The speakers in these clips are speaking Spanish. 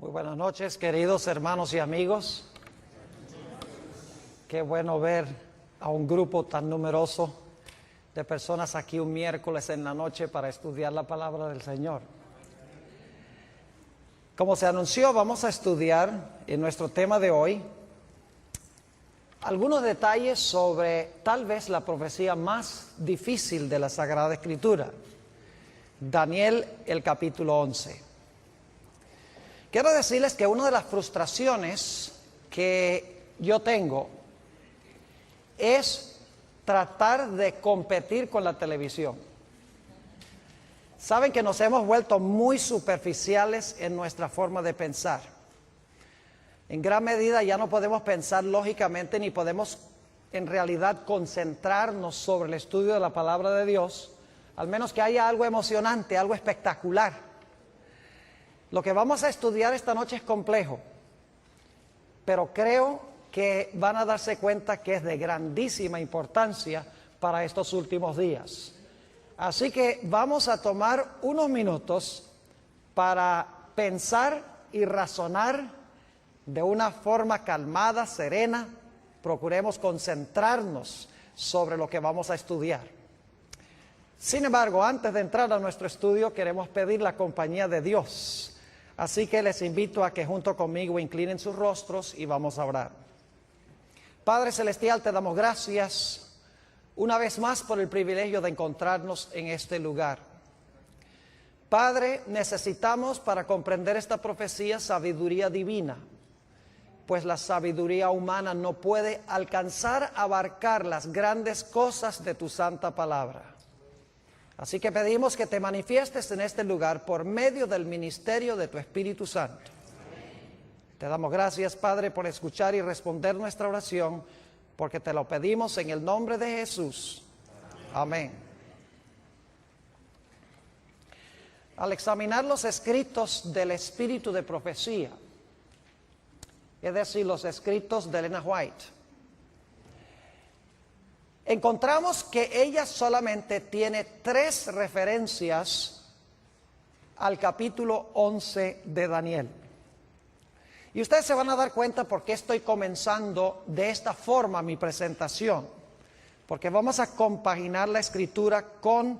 Muy buenas noches, queridos hermanos y amigos. Qué bueno ver a un grupo tan numeroso de personas aquí un miércoles en la noche para estudiar la palabra del Señor. Como se anunció, vamos a estudiar en nuestro tema de hoy algunos detalles sobre tal vez la profecía más difícil de la Sagrada Escritura, Daniel, el capítulo 11. Quiero decirles que una de las frustraciones que yo tengo es tratar de competir con la televisión. Saben que nos hemos vuelto muy superficiales en nuestra forma de pensar. En gran medida ya no podemos pensar lógicamente ni podemos en realidad concentrarnos sobre el estudio de la palabra de Dios, al menos que haya algo emocionante, algo espectacular. Lo que vamos a estudiar esta noche es complejo, pero creo que van a darse cuenta que es de grandísima importancia para estos últimos días. Así que vamos a tomar unos minutos para pensar y razonar de una forma calmada, serena. Procuremos concentrarnos sobre lo que vamos a estudiar. Sin embargo, antes de entrar a nuestro estudio, queremos pedir la compañía de Dios. Así que les invito a que junto conmigo inclinen sus rostros y vamos a orar. Padre Celestial, te damos gracias una vez más por el privilegio de encontrarnos en este lugar. Padre, necesitamos para comprender esta profecía sabiduría divina, pues la sabiduría humana no puede alcanzar a abarcar las grandes cosas de tu santa palabra. Así que pedimos que te manifiestes en este lugar por medio del ministerio de tu Espíritu Santo. Te damos gracias, Padre, por escuchar y responder nuestra oración, porque te lo pedimos en el nombre de Jesús. Amén. Al examinar los escritos del espíritu de profecía, es decir, los escritos de Ellen White, encontramos que ella solamente tiene 3 referencias al capítulo 11 de Daniel. Y ustedes se van a dar cuenta por qué estoy comenzando de esta forma mi presentación, porque vamos a compaginar la escritura con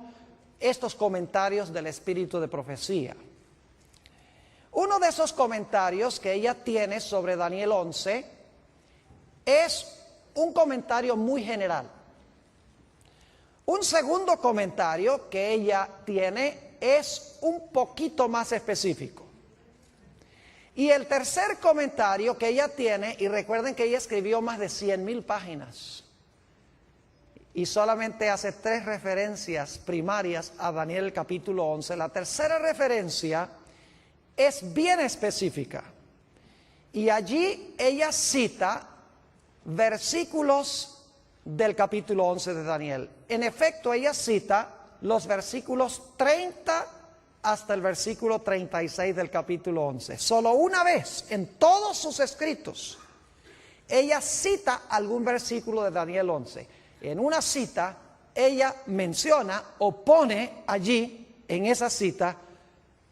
estos comentarios del espíritu de profecía. Uno de esos comentarios que ella tiene sobre Daniel 11 es un comentario muy general. Un segundo comentario que ella tiene es un poquito más específico. Y el tercer comentario que ella tiene, y recuerden que ella escribió más de 100,000 páginas, y solamente hace 3 referencias primarias a Daniel capítulo 11. La tercera referencia es bien específica, y allí ella cita versículos del capítulo 11 de Daniel. En efecto, ella cita los versículos 30 hasta el versículo 36 del capítulo 11. Solo una vez en todos sus escritos ella cita algún versículo de Daniel 11. En una cita ella menciona o pone allí en esa cita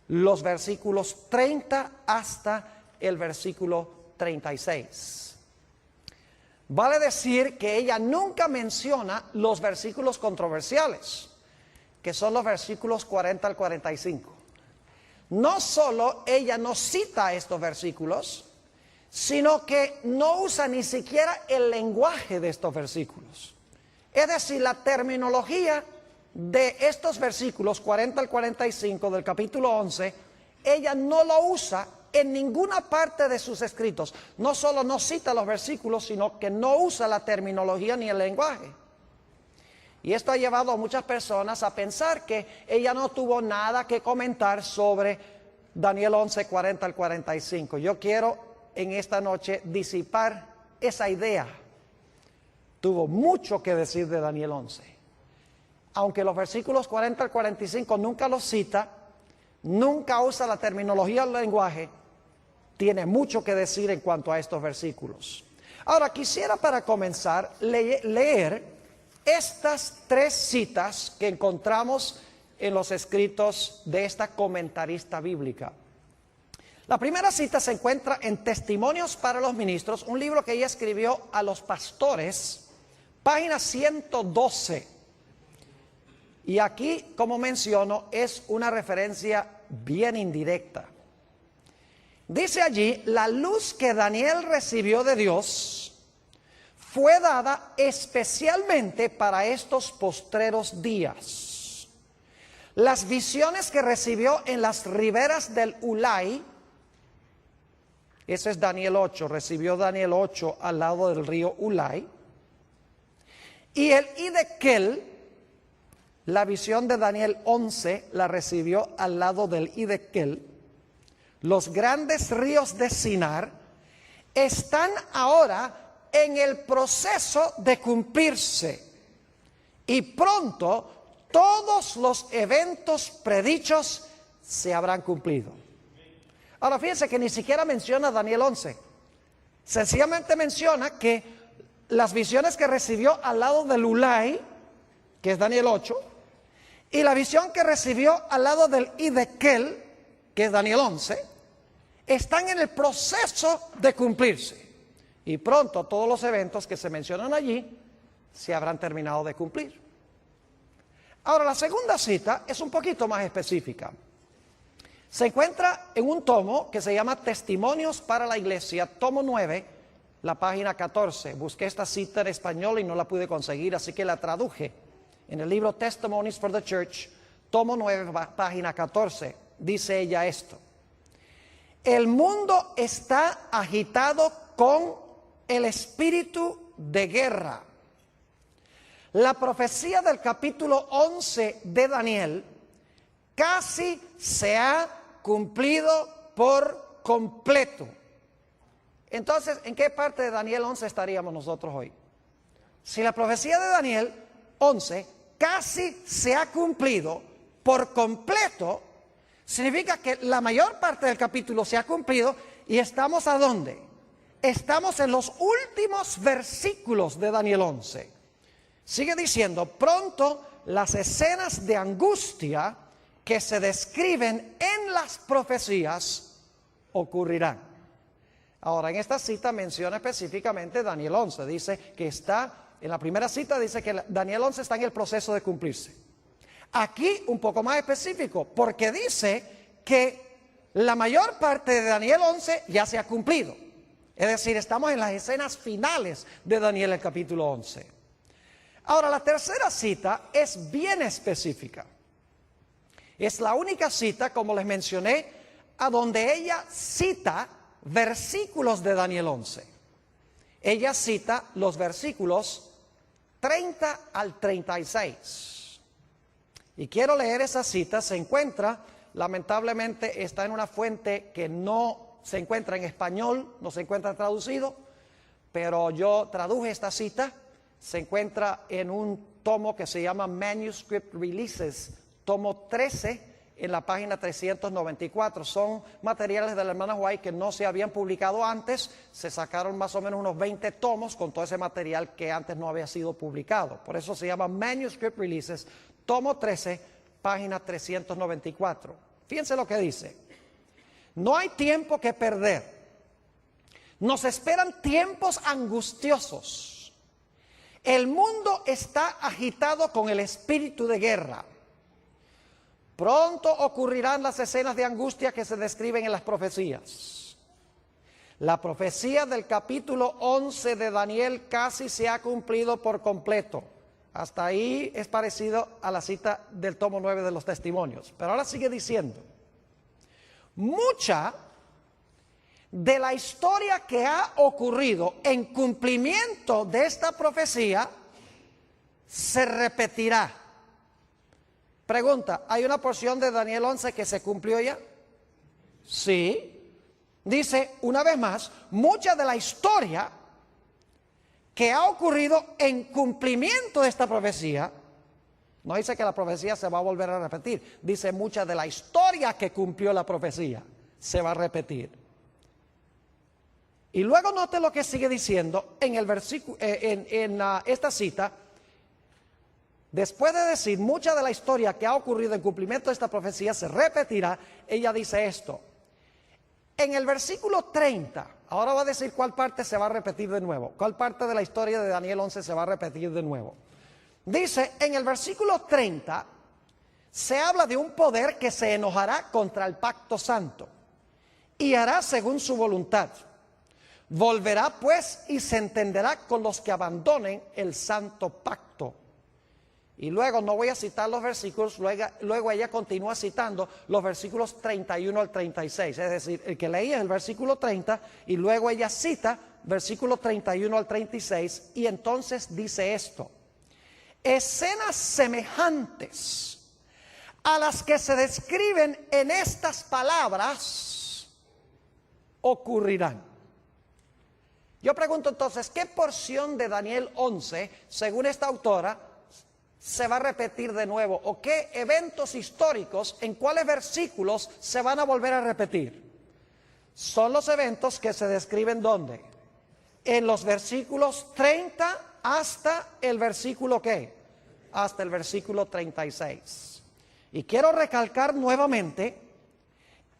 los versículos 30 hasta el versículo 36. Vale decir que ella nunca menciona los versículos controversiales, que son los versículos 40 al 45. No solo ella no cita estos versículos, sino que no usa ni siquiera el lenguaje de estos versículos. Es decir, la terminología de estos versículos 40 al 45 del capítulo 11, ella no lo usa en ninguna parte de sus escritos. No solo no cita los versículos, sino que no usa la terminología ni el lenguaje. Y esto ha llevado a muchas personas a pensar que ella no tuvo nada que comentar sobre Daniel 11, 40 al 45. Yo quiero en esta noche disipar esa idea. Tuvo mucho que decir de Daniel 11. Aunque los versículos 40 al 45 nunca los cita, nunca usa la terminología del lenguaje, tiene mucho que decir en cuanto a estos versículos. Ahora, quisiera para comenzar leer estas 3 citas que encontramos en los escritos de esta comentarista bíblica. La primera cita se encuentra en Testimonios para los Ministros, un libro que ella escribió a los pastores, página 112. Y aquí, como menciono, es una referencia bien indirecta. Dice allí, la luz que Daniel recibió de Dios fue dada especialmente para estos postreros días. Las visiones que recibió en las riberas del Ulai, ese es Daniel 8, recibió Daniel 8 al lado del río Ulai, y el Hiddekel, la visión de Daniel 11 la recibió al lado del Hiddekel. Los grandes ríos de Sinar están ahora en el proceso de cumplirse y pronto todos los eventos predichos se habrán cumplido. Ahora fíjense que ni siquiera menciona Daniel 11, sencillamente menciona que las visiones que recibió al lado del Ulai, que es Daniel 8, y la visión que recibió al lado del Hiddekel, que es Daniel 11, están en el proceso de cumplirse. Y pronto todos los eventos que se mencionan allí se habrán terminado de cumplir. Ahora, la segunda cita es un poquito más específica. Se encuentra en un tomo que se llama Testimonios para la Iglesia, tomo 9, la página 14. Busqué esta cita en español y no la pude conseguir, así que la traduje. En el libro Testimonies for the Church, tomo 9, página 14, dice ella esto. El mundo está agitado con el espíritu de guerra. La profecía del capítulo 11 de Daniel casi se ha cumplido por completo. Entonces, ¿en qué parte de Daniel 11 estaríamos nosotros hoy? Si la profecía de Daniel 11 casi se ha cumplido por completo, significa que la mayor parte del capítulo se ha cumplido y estamos ¿a dónde? Estamos en los últimos versículos de Daniel 11. Sigue diciendo, pronto las escenas de angustia que se describen en las profecías ocurrirán. Ahora, en esta cita menciona específicamente Daniel 11. Dice que está, en la primera cita dice que Daniel 11 está en el proceso de cumplirse. Aquí un poco más específico, porque dice que la mayor parte de Daniel 11 ya se ha cumplido. Es decir, estamos en las escenas finales de Daniel, el capítulo 11. Ahora, la tercera cita es bien específica. Es la única cita, como les mencioné, a donde ella cita versículos de Daniel 11. Ella cita los versículos 30 al 36. Y quiero leer esa cita. Se encuentra, lamentablemente, está en una fuente que no se encuentra en español, no se encuentra traducido, pero yo traduje esta cita. Se encuentra en un tomo que se llama Manuscript Releases, tomo 13, en la página 394. Son materiales de la hermana White que no se habían publicado antes. Se sacaron más o menos unos 20 tomos con todo ese material que antes no había sido publicado. Por eso se llama Manuscript Releases, tomo 13, página 394. Fíjense lo que dice. No hay tiempo que perder. Nos esperan tiempos angustiosos. El mundo está agitado con el espíritu de guerra. Pronto ocurrirán las escenas de angustia que se describen en las profecías. La profecía del capítulo 11 de Daniel casi se ha cumplido por completo. Hasta ahí es parecido a la cita del tomo 9 de los Testimonios. Pero ahora sigue diciendo, mucha de la historia que ha ocurrido en cumplimiento de esta profecía se repetirá. Pregunta, ¿hay una porción de Daniel 11 que se cumplió ya? Sí. Dice, una vez más, mucha de la historia que ha ocurrido en cumplimiento de esta profecía, no dice que la profecía se va a volver a repetir, dice mucha de la historia que cumplió la profecía se va a repetir. Y luego note lo que sigue diciendo en el versículo, esta cita. Después de decir mucha de la historia que ha ocurrido en cumplimiento de esta profecía se repetirá, ella dice esto: En el versículo 30, ahora va a decir cuál parte se va a repetir de nuevo, cuál parte de la historia de Daniel 11 se va a repetir de nuevo. Dice, en el versículo 30, se habla de un poder que se enojará contra el pacto santo y hará según su voluntad. Volverá pues y se entenderá con los que abandonen el santo pacto. Y luego, no voy a citar los versículos, luego ella continúa citando los versículos 31 al 36. Es decir, el que leía el versículo 30 y luego ella cita versículo 31 al 36 y entonces dice esto. Escenas semejantes a las que se describen en estas palabras ocurrirán. Yo pregunto entonces, ¿qué porción de Daniel 11, según esta autora, se va a repetir de nuevo? ¿O qué eventos históricos, en cuáles versículos se van a volver a repetir? Son los eventos que se describen ¿dónde? En los versículos 30 hasta el versículo ¿qué? Hasta el versículo 36. Y quiero recalcar nuevamente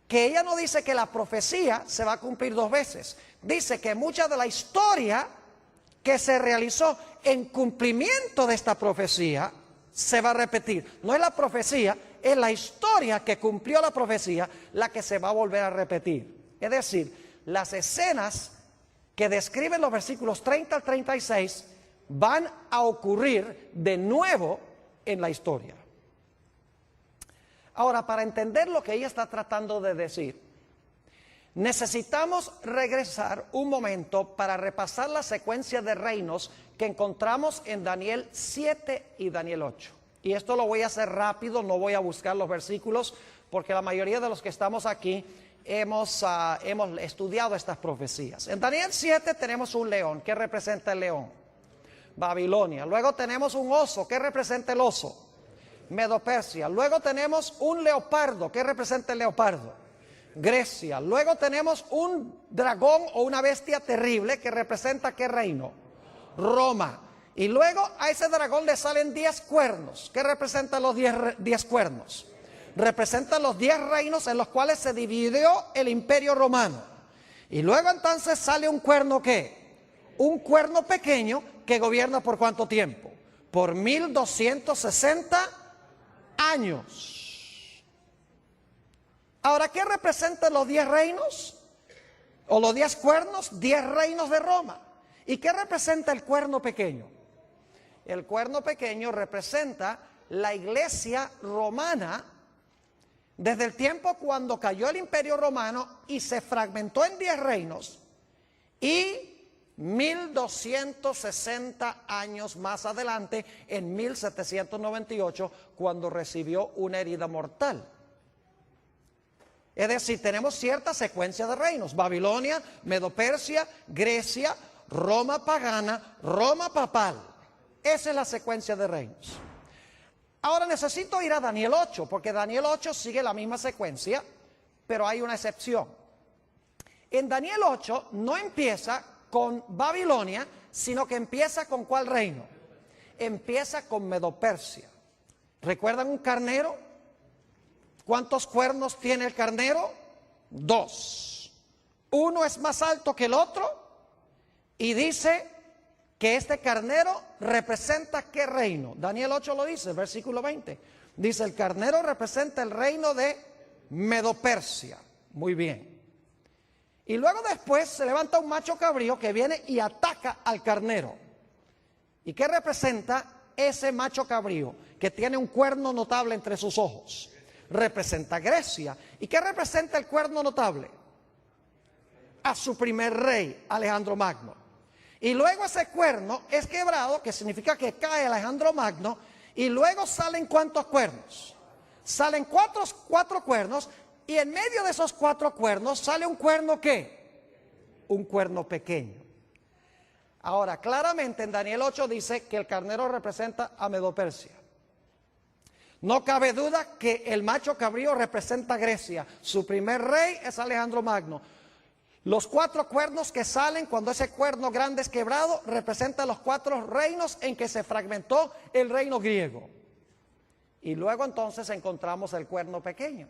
que ella no dice que la profecía se va a cumplir dos veces. Dice que mucha de la historia que se realizó en cumplimiento de esta profecía se va a repetir. No es la profecía, es la historia que cumplió la profecía la que se va a volver a repetir. Es decir, las escenas que describen los versículos 30 al 36 van a ocurrir de nuevo en la historia. Ahora, para entender lo que ella está tratando de decir, necesitamos regresar un momento para repasar la secuencia de reinos que encontramos en Daniel 7 y Daniel 8. Y esto lo voy a hacer rápido, no voy a buscar los versículos, porque la mayoría de los que estamos aquí hemos estudiado estas profecías. En Daniel 7 tenemos un león. ¿Qué representa el león? Babilonia. Luego tenemos un oso. ¿Qué representa el oso? Medo-Persia. Luego tenemos un leopardo. ¿Qué representa el leopardo? Grecia. Luego tenemos un dragón o una bestia terrible que representa ¿qué reino? Roma. Y luego a ese dragón le salen 10 cuernos. ¿Qué representan los 10 cuernos? Representan los 10 reinos en los cuales se dividió el imperio romano. Y luego entonces sale un cuerno ¿qué? Un cuerno pequeño que gobierna ¿por cuánto tiempo? Por 1260 años. Ahora, ¿qué representan los 10 reinos? O los 10 cuernos, 10 reinos de Roma. ¿Y qué representa el cuerno pequeño? El cuerno pequeño representa la iglesia romana desde el tiempo cuando cayó el imperio romano y se fragmentó en 10 reinos y 1260 años más adelante, en 1798, cuando recibió una herida mortal. Es decir, tenemos cierta secuencia de reinos: Babilonia, Medo-Persia, Grecia, Roma pagana, Roma papal. Esa es la secuencia de reinos. Ahora necesito ir a Daniel 8, porque Daniel 8 sigue la misma secuencia, pero hay una excepción. En Daniel 8 no empieza con Babilonia, sino que empieza con ¿cuál reino? Empieza con Medo-Persia. ¿Recuerdan un carnero? ¿Cuántos cuernos tiene el carnero? 2. Uno es más alto que el otro y dice que este carnero representa ¿qué reino? Daniel 8 lo dice, versículo 20. Dice, el carnero representa el reino de Medo-Persia. Muy bien. Y luego después se levanta un macho cabrío que viene y ataca al carnero. ¿Y qué representa ese macho cabrío que tiene un cuerno notable entre sus ojos? Representa Grecia. ¿Y qué representa el cuerno notable? A su primer rey, Alejandro Magno. Y luego ese cuerno es quebrado, que significa que cae Alejandro Magno, y luego salen ¿cuántos cuernos? Salen cuatro cuernos, y en medio de esos 4 cuernos sale un cuerno ¿qué? Un cuerno pequeño. Ahora, claramente en Daniel 8 dice que el carnero representa a Medo-Persia. No cabe duda que el macho cabrío representa a Grecia. Su primer rey es Alejandro Magno. Los 4 cuernos que salen cuando ese cuerno grande es quebrado representan los 4 reinos en que se fragmentó el reino griego. Y luego entonces encontramos el cuerno pequeño,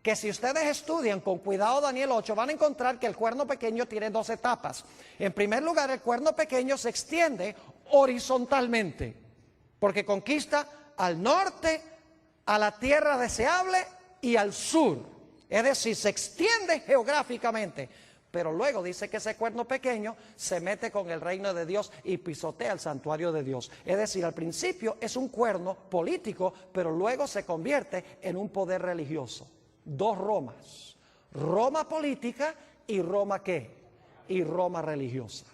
que si ustedes estudian con cuidado Daniel 8, van a encontrar que el cuerno pequeño tiene dos etapas. En primer lugar, el cuerno pequeño se extiende horizontalmente, porque conquista al norte, a la tierra deseable y al sur. Es decir, se extiende geográficamente. Pero luego dice que ese cuerno pequeño se mete con el reino de Dios y pisotea el santuario de Dios. Es decir, al principio es un cuerno político, pero luego se convierte en un poder religioso. Dos Romas, Roma política y Roma ¿qué? Y Roma religiosa.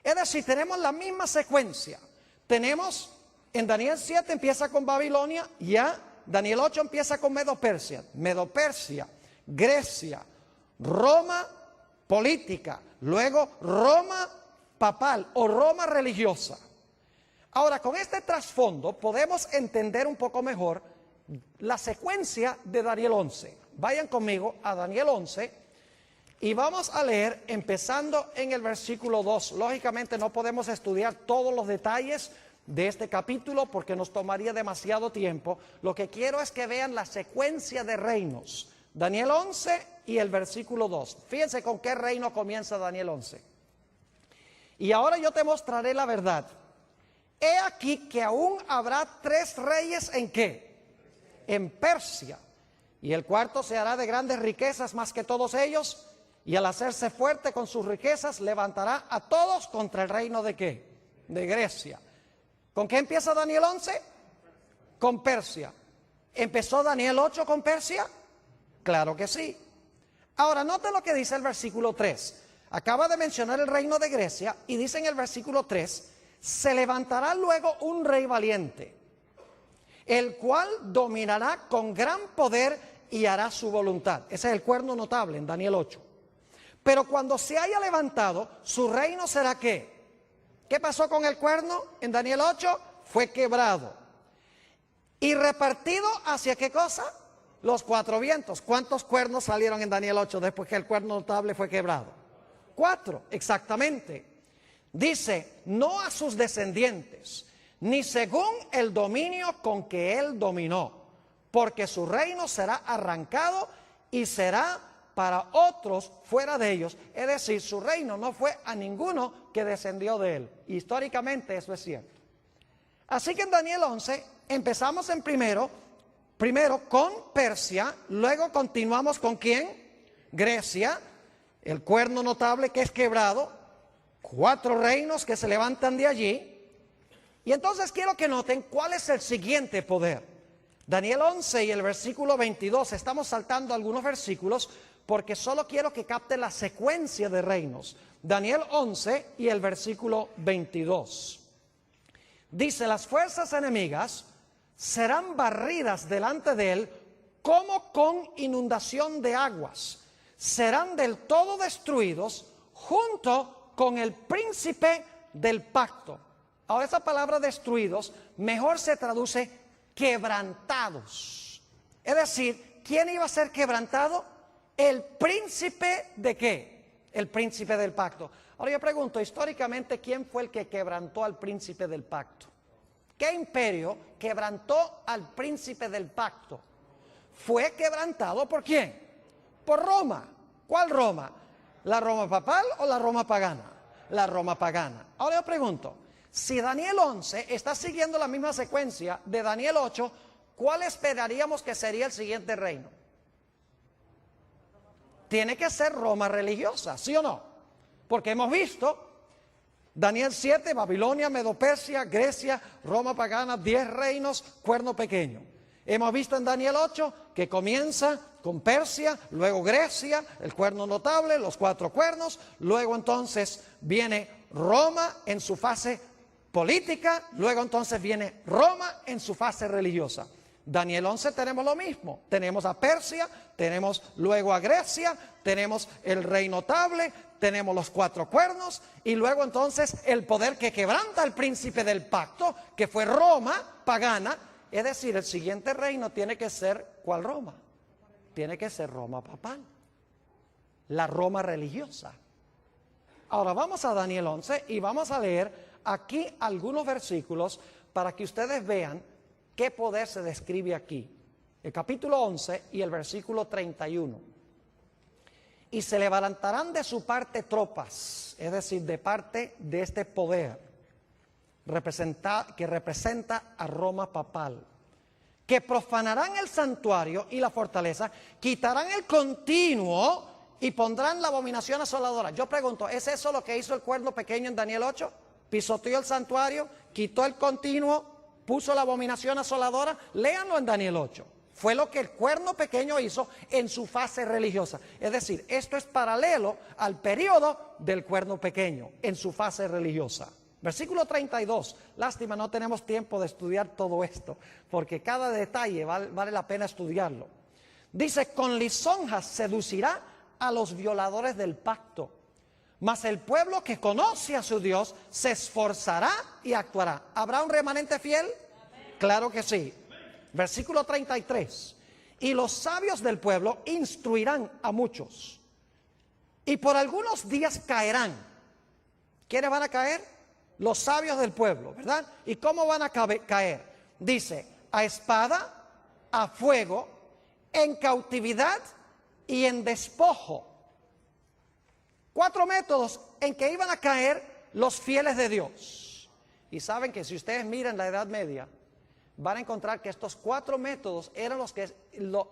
Es decir, tenemos la misma secuencia. Tenemos, en Daniel 7 empieza con Babilonia, ya Daniel 8 empieza con Medo-Persia, Grecia, Roma política, luego Roma papal o Roma religiosa. Ahora, con este trasfondo podemos entender un poco mejor la secuencia de Daniel 11. Vayan conmigo a Daniel 11 y vamos a leer empezando en el versículo 2. Lógicamente no podemos estudiar todos los detalles de este capítulo porque nos tomaría demasiado tiempo. Lo que quiero es que vean la secuencia de reinos. Daniel 11 y el versículo 2. Fíjense con qué reino comienza Daniel 11. Y ahora yo te mostraré la verdad. He aquí que aún habrá 3 reyes ¿en qué? En Persia. Y el cuarto se hará de grandes riquezas más que todos ellos. Y al hacerse fuerte con sus riquezas levantará a todos contra el reino ¿de qué? De Grecia. ¿Con qué empieza Daniel 11? Con Persia. ¿Empezó Daniel 8 con Persia? Claro que sí. Ahora, note lo que dice el versículo 3. Acaba de mencionar el reino de Grecia y dice en el versículo 3, se levantará luego un rey valiente, el cual dominará con gran poder y hará su voluntad. Ese es el cuerno notable en Daniel 8. Pero cuando se haya levantado, su reino será ¿qué? ¿Qué pasó con el cuerno en Daniel 8? Fue quebrado. ¿Y repartido hacia qué cosa? Los 4 vientos. ¿Cuántos cuernos salieron en Daniel 8 después que el cuerno notable fue quebrado? 4, exactamente. Dice, no a sus descendientes, ni según el dominio con que él dominó, porque su reino será arrancado y será para otros fuera de ellos. Es decir, su reino no fue a ninguno que descendió de él. Históricamente eso es cierto. Así que en Daniel 11 empezamos en primero con Persia, luego continuamos con ¿quién? Grecia, el cuerno notable que es quebrado, 4 reinos que se levantan de allí. Y entonces quiero que noten cuál es el siguiente poder. Daniel 11 y el versículo 22, estamos saltando algunos versículos porque solo quiero que capten la secuencia de reinos. Daniel 11 y el versículo 22. Dice, las fuerzas enemigas serán barridas delante de él como con inundación de aguas. Serán del todo destruidos junto con el príncipe del pacto. Ahora esa palabra destruidos mejor se traduce quebrantados. Es decir, ¿quién iba a ser quebrantado? El príncipe ¿de qué? El príncipe del pacto. Ahora yo pregunto, históricamente, ¿quién fue el que quebrantó al príncipe del pacto? ¿Qué imperio quebrantó al príncipe del pacto? Fue quebrantado ¿por quién? Por Roma. ¿Cuál Roma? ¿La Roma papal o la Roma pagana? La Roma pagana. Ahora yo pregunto, si Daniel 11 está siguiendo la misma secuencia de Daniel 8, ¿cuál esperaríamos que sería el siguiente reino? Tiene que ser Roma religiosa, ¿sí o no? Porque hemos visto Daniel 7, Babilonia, Medo-Persia, Grecia, Roma pagana, 10 reinos, cuerno pequeño. Hemos visto en Daniel 8 que comienza con Persia, luego Grecia, el cuerno notable, los 4 cuernos, luego entonces viene Roma en su fase política, luego entonces viene Roma en su fase religiosa. Daniel 11 tenemos lo mismo, tenemos a Persia, tenemos luego a Grecia, tenemos el rey notable, tenemos los 4 cuernos y luego entonces el poder que quebranta al príncipe del pacto, que fue Roma pagana. Es decir, el siguiente reino tiene que ser, ¿cuál Roma? Tiene que ser Roma papal, la Roma religiosa. Ahora vamos a Daniel 11 y vamos a leer aquí algunos versículos para que ustedes vean qué poder se describe aquí. el capítulo 11 y el versículo 31. Y se levantarán de su parte tropas, es decir, de parte de este poder que representa a Roma papal, que profanarán el santuario y la fortaleza, quitarán el continuo y pondrán la abominación asoladora. Yo pregunto, ¿es eso lo que hizo el cuerno pequeño en Daniel 8? Pisoteó el santuario, quitó el continuo, puso la abominación asoladora. Léanlo en Daniel 8. Fue lo que el cuerno pequeño hizo en su fase religiosa. Es decir, esto es paralelo al periodo del cuerno pequeño en su fase religiosa. Versículo 32, lástima, no tenemos tiempo de estudiar todo esto, porque cada detalle vale la pena estudiarlo. Dice, con lisonjas seducirá a los violadores del pacto, mas el pueblo que conoce a su Dios se esforzará y actuará. ¿Habrá un remanente fiel? Claro que sí. Versículo 33, y los sabios del pueblo instruirán a muchos, y por algunos días caerán. ¿Quiénes van a caer? Los sabios del pueblo, ¿verdad? ¿Y cómo van a caer? Dice, a espada, a fuego, en cautividad y en despojo. 4 métodos en que iban a caer los fieles de Dios. Y saben que si ustedes miran la Edad Media, van a encontrar que estos 4 métodos eran los que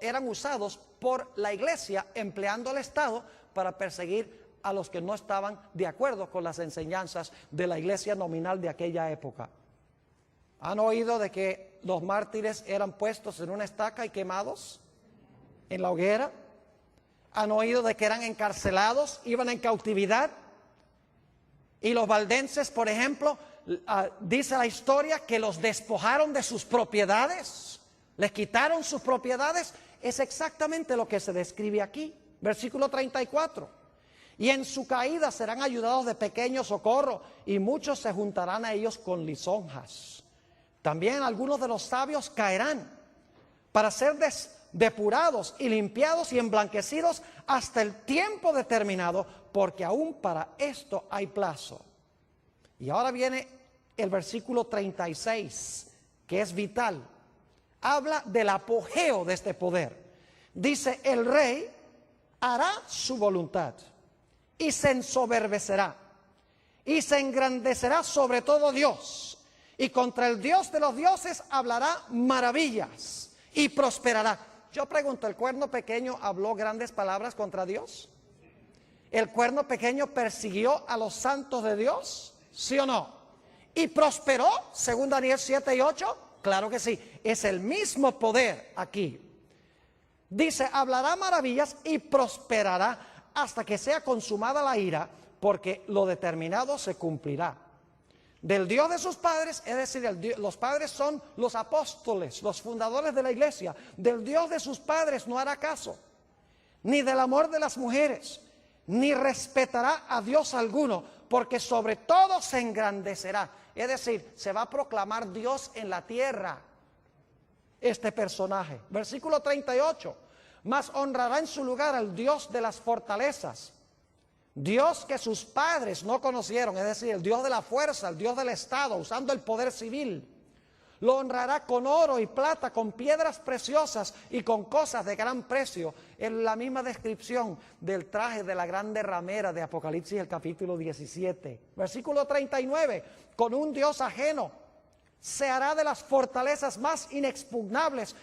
eran usados por la iglesia, empleando al Estado para perseguir a los que no estaban de acuerdo con las enseñanzas de la iglesia nominal de aquella época. ¿Han oído de que los mártires eran puestos en una estaca y quemados en la hoguera? ¿Han oído de que eran encarcelados, iban en cautividad? Y los valdenses, por ejemplo, dice la historia que los despojaron de sus propiedades, les quitaron sus propiedades. Es exactamente lo que se describe aquí, versículo 34. Y en su caída serán ayudados de pequeño socorro, y muchos se juntarán a ellos con lisonjas. También algunos de los sabios caerán para ser depurados y limpiados y emblanquecidos hasta el tiempo determinado, porque aún para esto hay plazo. Y ahora viene el versículo 36, que es vital. Habla del apogeo de este poder. Dice, el rey hará su voluntad y se ensoberbecerá y se engrandecerá sobre todo Dios, y contra el Dios de los dioses hablará maravillas y prosperará. Yo pregunto, ¿el cuerno pequeño habló grandes palabras contra Dios? ¿El cuerno pequeño persiguió a los santos de Dios? ¿Sí o no? ¿Y prosperó, según Daniel 7 y 8? Claro que sí, es el mismo poder aquí. Dice, hablará maravillas y prosperará hasta que sea consumada la ira, porque lo determinado se cumplirá. Del Dios de sus padres, es decir, los padres son los apóstoles, los fundadores de la iglesia. Del Dios de sus padres no hará caso, ni del amor de las mujeres, ni respetará a Dios alguno, porque sobre todo se engrandecerá. Es decir, se va a proclamar Dios en la tierra, este personaje. Versículo 38. Mas honrará en su lugar al Dios de las fortalezas, Dios que sus padres no conocieron, es decir, el Dios de la fuerza, el Dios del Estado, usando el poder civil. Lo honrará con oro y plata, con piedras preciosas y con cosas de gran precio. En la misma descripción del traje de la grande ramera de Apocalipsis, el capítulo 17. Versículo 39, con un Dios ajeno se hará de las fortalezas más inexpugnables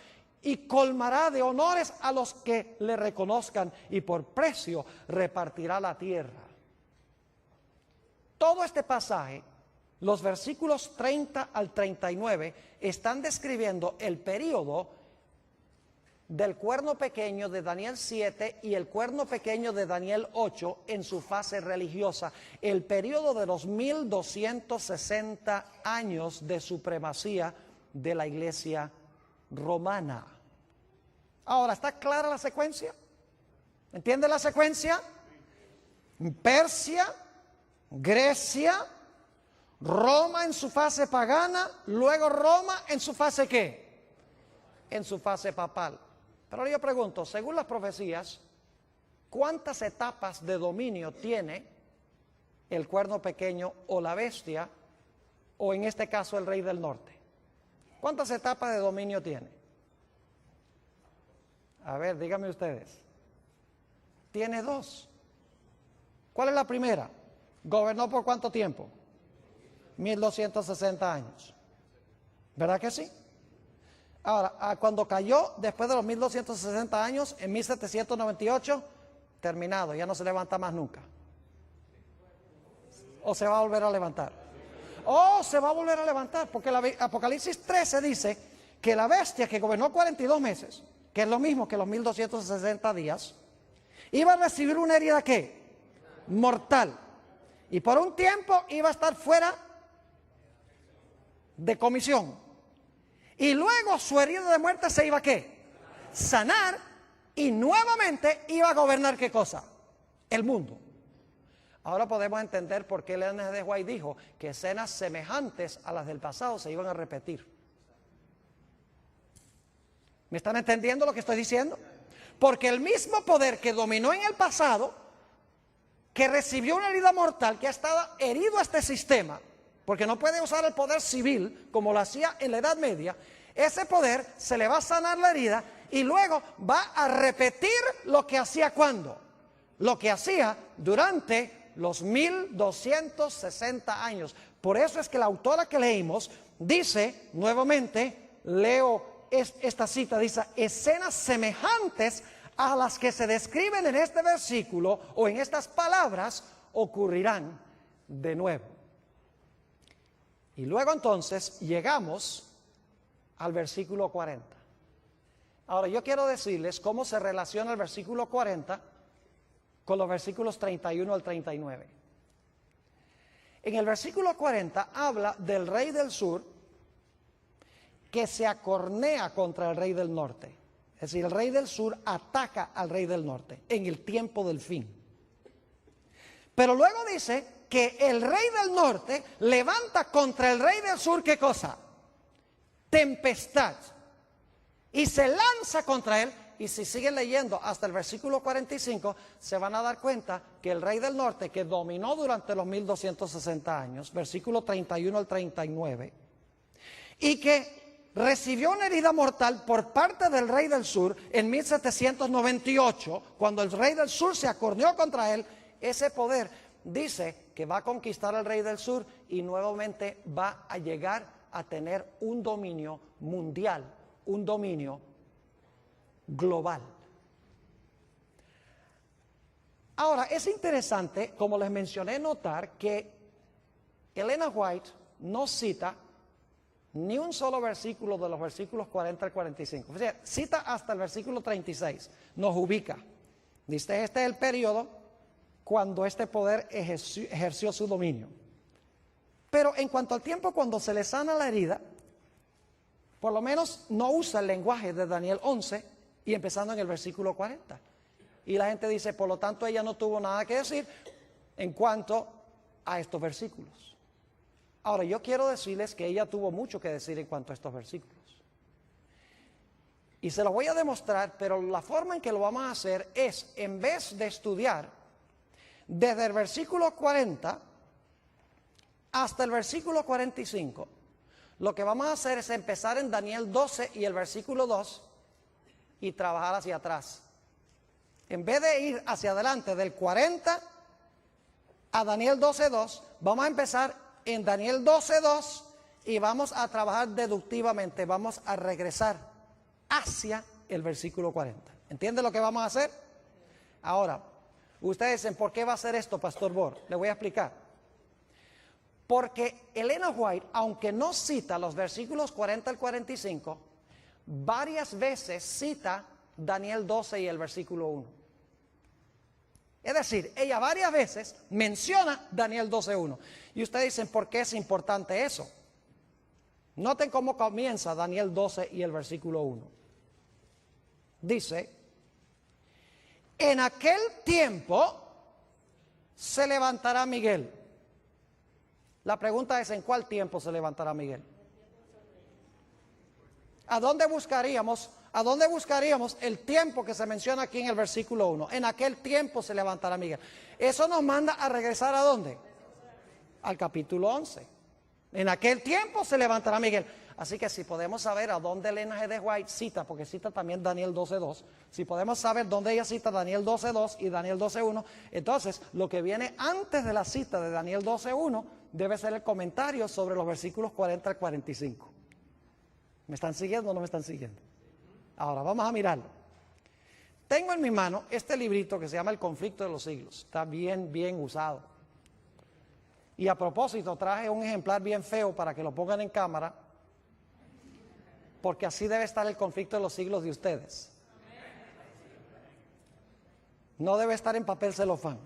y colmará de honores a los que le reconozcan, y por precio repartirá la tierra. Todo este pasaje, los versículos 30 al 39, están describiendo el periodo del cuerno pequeño de Daniel 7 y el cuerno pequeño de Daniel 8 en su fase religiosa, el periodo de los 1260 años de supremacía de la iglesia romana. Ahora, ¿está clara la secuencia? ¿Entiende la secuencia? Persia, Grecia, Roma en su fase pagana, luego Roma en su fase ¿qué? En su fase papal. Pero yo pregunto, según las profecías, ¿cuántas etapas de dominio tiene el cuerno pequeño o la bestia, o en este caso el rey del norte? ¿Cuántas etapas de dominio tiene? A ver, díganme ustedes. Tiene dos. ¿Cuál es la primera? ¿Gobernó por cuánto tiempo? 1260 años. ¿Verdad que sí? Ahora, cuando cayó, después de los 1260 años, en 1798, terminado, ya no se levanta más nunca. ¿O se va a volver a levantar? ¡Oh, se va a volver a levantar! Porque Apocalipsis 13 dice que la bestia que gobernó 42 meses, que es lo mismo que los 1260 días, iba a recibir una herida, ¿qué? Mortal. Y por un tiempo iba a estar fuera de comisión. Y luego su herida de muerte se iba a ¿qué? Sanar, y nuevamente iba a gobernar ¿qué cosa? El mundo. Ahora podemos entender por qué Ellen G. White dijo que escenas semejantes a las del pasado se iban a repetir. ¿Me están entendiendo lo que estoy diciendo? Porque el mismo poder que dominó en el pasado, que recibió una herida mortal, que ha estado herido a este sistema, porque no puede usar el poder civil como lo hacía en la Edad Media, ese poder se le va a sanar la herida y luego va a repetir lo que hacía ¿cuándo? Lo que hacía durante los 1260 años. Por eso es que la autora que leímos dice, nuevamente, leo esta cita, dice, escenas semejantes a las que se describen en este versículo o en estas palabras ocurrirán de nuevo. Y luego entonces llegamos al versículo 40. Ahora yo quiero decirles cómo se relaciona el versículo 40 con los versículos 31 al 39. En el versículo 40 habla del rey del sur que se acornea contra el rey del norte. Es decir, el rey del sur ataca al rey del norte en el tiempo del fin. Pero luego dice que el rey del norte levanta contra el rey del sur, ¿qué cosa? Tempestad. Y se lanza contra él. Y si siguen leyendo hasta el versículo 45, se van a dar cuenta que el rey del norte, que dominó durante los 1260 años, versículo 31 al 39, y que recibió una herida mortal por parte del rey del sur en 1798, cuando el rey del sur se acorneó contra él, ese poder dice que va a conquistar al rey del sur y nuevamente va a llegar a tener un dominio mundial, un dominio global. Ahora, es interesante, como les mencioné, notar que Ellen G. White no cita ni un solo versículo de los versículos 40 al 45. O sea, cita hasta el versículo 36, nos ubica. Dice, este es el periodo cuando este poder ejerció su dominio. Pero en cuanto al tiempo cuando se le sana la herida, por lo menos no usa el lenguaje de Daniel 11 y empezando en el versículo 40. Y la gente dice, por lo tanto, ella no tuvo nada que decir en cuanto a estos versículos. Ahora, yo quiero decirles que ella tuvo mucho que decir en cuanto a estos versículos. Y se lo voy a demostrar, pero la forma en que lo vamos a hacer es, en vez de estudiar desde el versículo 40 hasta el versículo 45, lo que vamos a hacer es empezar en Daniel 12 y el versículo 2 y trabajar hacia atrás. En vez de ir hacia adelante del 40 a Daniel 12.2, vamos a empezar en Daniel 12.2 y vamos a trabajar deductivamente, vamos a regresar hacia el versículo 40. ¿Entiende lo que vamos a hacer? Ahora, ustedes dicen, ¿por qué va a hacer esto, Pastor Bor? Le voy a explicar. Porque Ellen G. White, aunque no cita los versículos 40 al 45, varias veces cita Daniel 12 y el versículo 1. Es decir, ella varias veces menciona Daniel 12.1. Y ustedes dicen, ¿por qué es importante eso? Noten cómo comienza Daniel 12 y el versículo 1. Dice, en aquel tiempo se levantará Miguel. La pregunta es, ¿en cuál tiempo se levantará Miguel? ¿A dónde buscaríamos el tiempo que se menciona aquí en el versículo 1? En aquel tiempo se levantará Miguel. Eso nos manda a regresar ¿a dónde? Al capítulo 11. En aquel tiempo se levantará Miguel. Así que si podemos saber a dónde Elena G. de White cita, porque cita también Daniel 12:2, si podemos saber dónde ella cita Daniel 12:2 y Daniel 12:1, entonces lo que viene antes de la cita de Daniel 12:1 debe ser el comentario sobre los versículos 40 al 45. ¿Me están siguiendo o no me están siguiendo? Ahora vamos a mirarlo. Tengo en mi mano este librito que se llama El conflicto de los siglos. Está bien usado. Y a propósito traje un ejemplar bien feo para que lo pongan en cámara, porque así debe estar el conflicto de los siglos de ustedes. No debe estar en papel celofán.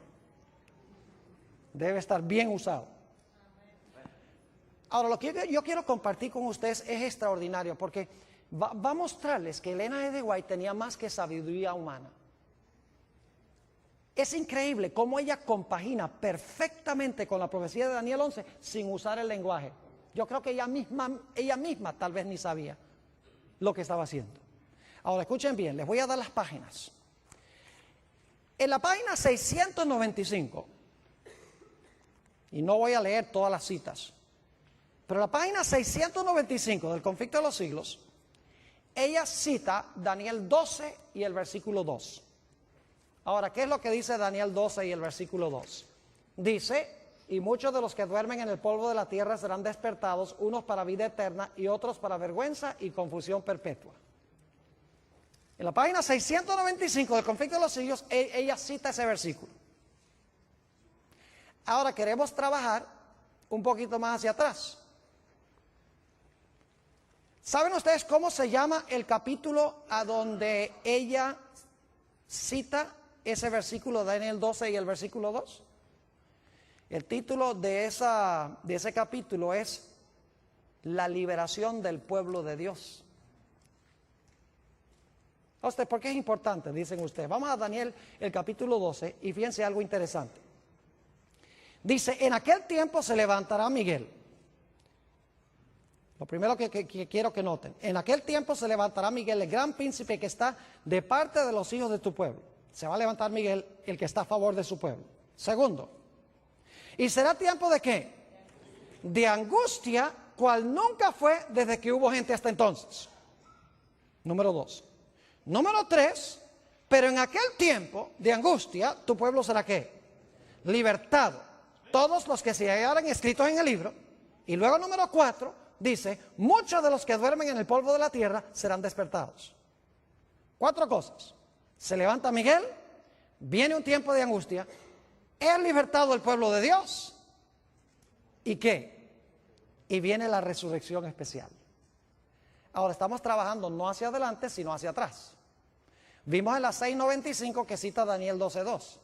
Debe estar bien usado. Ahora, lo que yo quiero compartir con ustedes es extraordinario, porque va a mostrarles que Elena G. de White tenía más que sabiduría humana. Es increíble cómo ella compagina perfectamente con la profecía de Daniel 11 sin usar el lenguaje. Yo creo que ella misma tal vez ni sabía lo que estaba haciendo. Ahora escuchen bien, les voy a dar las páginas. En la página 695, y no voy a leer todas las citas, pero en la página 695 del conflicto de los siglos, ella cita Daniel 12 y el versículo 2. Ahora, ¿qué es lo que dice Daniel 12 y el versículo 2? Dice: y muchos de los que duermen en el polvo de la tierra serán despertados, unos para vida eterna y otros para vergüenza y confusión perpetua. En la página 695 del conflicto de los siglos, ella cita ese versículo. Ahora queremos trabajar un poquito más hacia atrás. ¿Saben ustedes cómo se llama el capítulo a donde ella cita ese versículo de Daniel 12 y el versículo 2? El título de ese capítulo es La liberación del pueblo de Dios. ¿Por qué es importante? Dicen ustedes. Vamos a Daniel, el capítulo 12, y fíjense algo interesante. Dice: en aquel tiempo se levantará Miguel. Lo primero que quiero que noten: en aquel tiempo se levantará Miguel, el gran príncipe que está de parte de los hijos de tu pueblo. Se va a levantar Miguel, el que está a favor de su pueblo. Segundo, ¿y será tiempo de qué? De angustia, cual nunca fue desde que hubo gente hasta entonces. Número 2. Número 3, pero en aquel tiempo de angustia, tu pueblo será ¿qué? Libertado. Todos los que se hallaran escritos en el libro. Y luego número 4, dice: muchos de los que duermen en el polvo de la tierra serán despertados. 4 cosas. Se levanta Miguel, viene un tiempo de angustia, es libertado el pueblo de Dios. ¿Y qué? Y viene la resurrección especial. Ahora estamos trabajando no hacia adelante, sino hacia atrás. Vimos en la 695 que cita Daniel 12:2.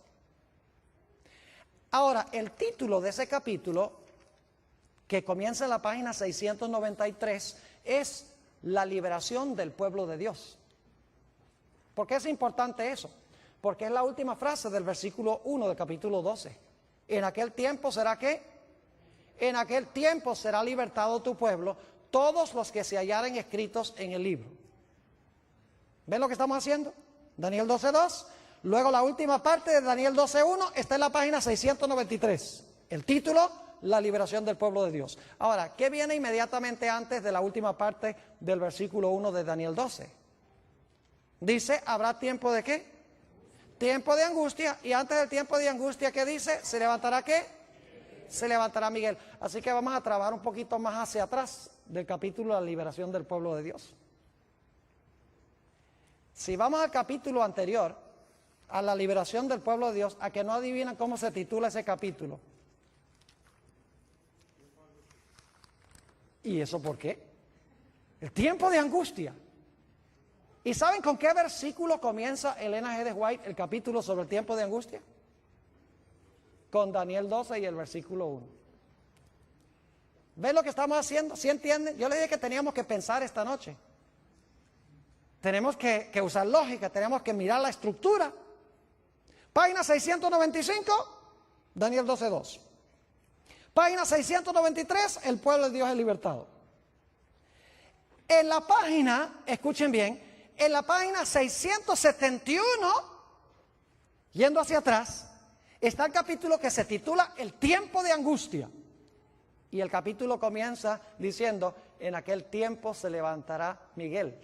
Ahora, el título de ese capítulo, que comienza en la página 693, es La liberación del pueblo de Dios. ¿Por qué es importante eso? Porque es la última frase del versículo 1 del capítulo 12. En aquel tiempo será ¿qué? En aquel tiempo será libertado tu pueblo, todos los que se hallaren escritos en el libro. ¿Ven lo que estamos haciendo? Daniel 12:2. Luego la última parte de Daniel 12:1 está en la página 693. El título: La liberación del pueblo de Dios. Ahora, ¿qué viene inmediatamente antes de la última parte del versículo 1 de Daniel 12? Dice: ¿habrá tiempo de qué? Tiempo de angustia. Y antes del tiempo de angustia, ¿qué dice? ¿Se levantará qué? Se levantará Miguel. Así que vamos a trabajar un poquito más hacia atrás del capítulo de la liberación del pueblo de Dios. Si vamos al capítulo anterior, a la liberación del pueblo de Dios, a que no adivinan cómo se titula ese capítulo. ¿Y eso por qué? El tiempo de angustia. ¿Y saben con qué versículo comienza Elena G. de White el capítulo sobre el tiempo de angustia? Con Daniel 12 y el versículo 1. ¿Ven lo que estamos haciendo? ¿Sí entienden? Yo les dije que teníamos que pensar esta noche. Tenemos que usar lógica, tenemos que mirar la estructura. Página 695, Daniel 12:2. Página 693, el pueblo de Dios es libertado. En la página, escuchen bien, en la página 671, yendo hacia atrás, está el capítulo que se titula El tiempo de angustia. Y el capítulo comienza diciendo, en aquel tiempo se levantará Miguel,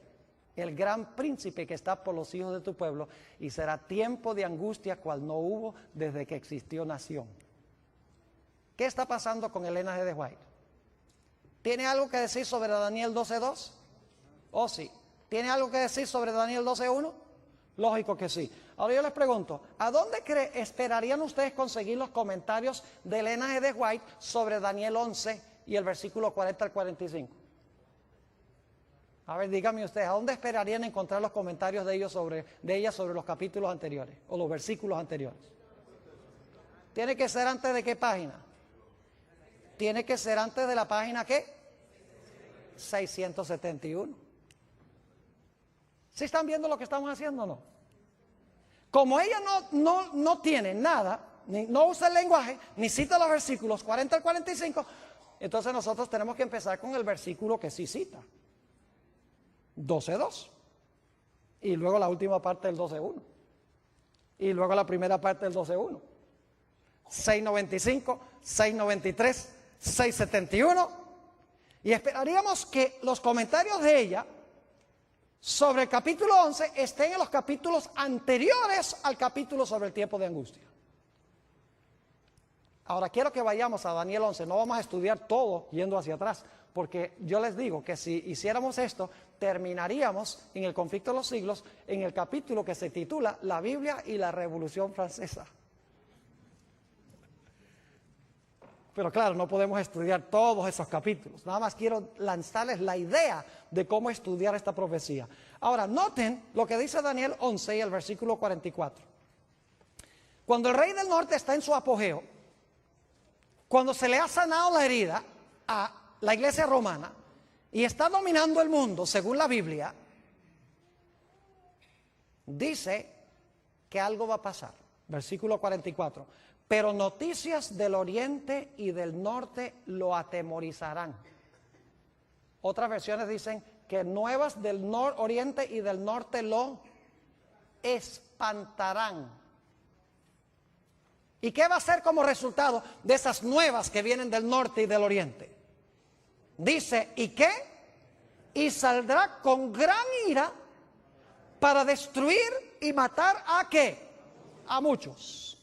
el gran príncipe que está por los hijos de tu pueblo, y será tiempo de angustia cual no hubo desde que existió nación. ¿Qué está pasando con el linaje de White? ¿Tiene algo que decir sobre Daniel 12:2? Oh, sí. ¿Tiene algo que decir sobre Daniel 12:1? Lógico que sí. Ahora yo les pregunto, ¿a dónde esperarían ustedes conseguir los comentarios del linaje de White sobre Daniel 11 y el versículo 40 al 45? A ver, díganme ustedes, ¿a dónde esperarían encontrar los comentarios de ella sobre los capítulos anteriores o los versículos anteriores? ¿Tiene que ser antes de qué página? Tiene que ser antes de la página ¿qué? 671. ¿Sí están viendo lo que estamos haciendo o no? Como ella no tiene nada, no usa el lenguaje, ni cita los versículos 40 al 45, entonces nosotros tenemos que empezar con el versículo que sí cita. 12:2. Y luego la última parte del 12:1. Y luego la primera parte del 12:1. 695, 693, 671. Y esperaríamos que los comentarios de ella sobre el capítulo 11 estén en los capítulos anteriores al capítulo sobre el tiempo de angustia. Ahora quiero que vayamos a Daniel 11, no vamos a estudiar todo yendo hacia atrás, porque yo les digo que si hiciéramos esto, terminaríamos en el conflicto de los siglos, en el capítulo que se titula La Biblia y la Revolución Francesa. Pero claro, no podemos estudiar todos esos capítulos. Nada más quiero lanzarles la idea de cómo estudiar esta profecía. Ahora, noten lo que dice Daniel 11 y el versículo 44. Cuando el rey del norte está en su apogeo, cuando se le ha sanado la herida a la iglesia romana y está dominando el mundo, según la Biblia, dice que algo va a pasar. Versículo 44. Pero noticias del oriente y del norte lo atemorizarán. Otras versiones dicen que nuevas del oriente y del norte lo espantarán. ¿Y qué va a ser como resultado de esas nuevas que vienen del norte y del oriente? Dice, ¿y qué? Y saldrá con gran ira para destruir y matar ¿a qué? A muchos.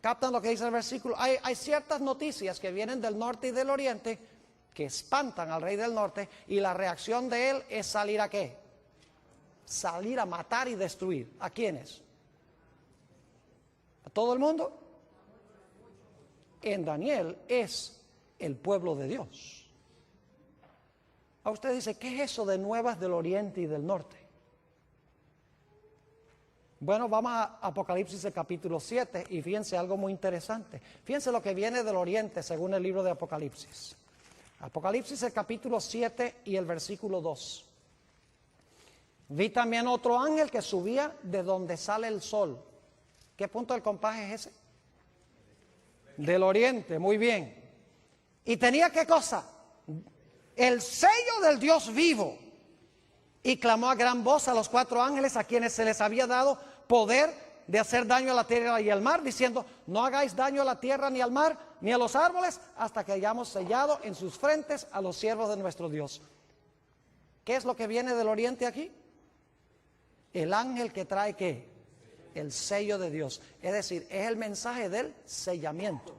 ¿Captan lo que dice el versículo? Hay ciertas noticias que vienen del norte y del oriente que espantan al rey del norte, y la reacción de él es salir ¿a qué? Salir a matar y destruir. ¿A quiénes? ¿A todo el mundo? En Daniel es el pueblo de Dios. A usted dice, ¿qué es eso de nuevas del oriente y del norte? Bueno, vamos a Apocalipsis el capítulo 7 y fíjense algo muy interesante. Fíjense lo que viene del oriente según el libro de Apocalipsis. Apocalipsis el capítulo 7 y el versículo 2. Vi también otro ángel que subía de donde sale el sol. ¿Qué punto del compás es ese? Del oriente, muy bien. Y tenía ¿qué cosa? El sello del Dios vivo. Y clamó a gran voz a los 4 ángeles a quienes se les había dado poder de hacer daño a la tierra y al mar, diciendo, no hagáis daño a la tierra ni al mar ni a los árboles hasta que hayamos sellado en sus frentes a los siervos de nuestro Dios. ¿Qué es lo que viene del oriente aquí? El ángel que trae ¿qué? El sello de Dios. Es decir, es el mensaje del sellamiento.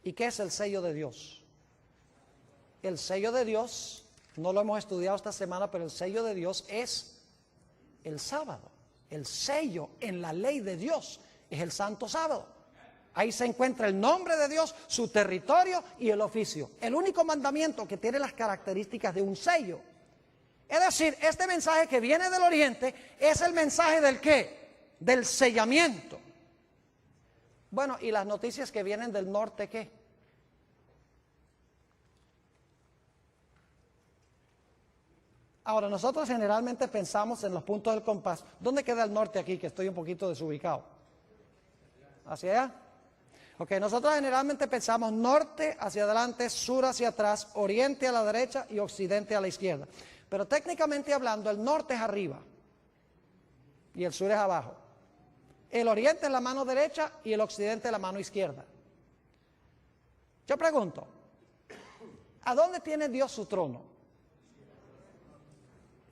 ¿Y qué es el sello de Dios? El sello de Dios, no lo hemos estudiado esta semana, pero el sello de Dios es el sábado. El sello en la ley de Dios es el santo sábado. Ahí se encuentra el nombre de Dios, su territorio y el oficio. El único mandamiento que tiene las características de un sello. Es decir, este mensaje que viene del oriente es el mensaje del ¿qué? Del sellamiento. Bueno, ¿y las noticias que vienen del norte qué? Ahora, nosotros generalmente pensamos en los puntos del compás. ¿Dónde queda el norte aquí? Que estoy un poquito desubicado. ¿Hacia allá? Ok, nosotros generalmente pensamos norte hacia adelante, sur hacia atrás, oriente a la derecha y occidente a la izquierda. Pero técnicamente hablando, el norte es arriba y el sur es abajo. El oriente es la mano derecha y el occidente es la mano izquierda. Yo pregunto, ¿a dónde tiene Dios su trono?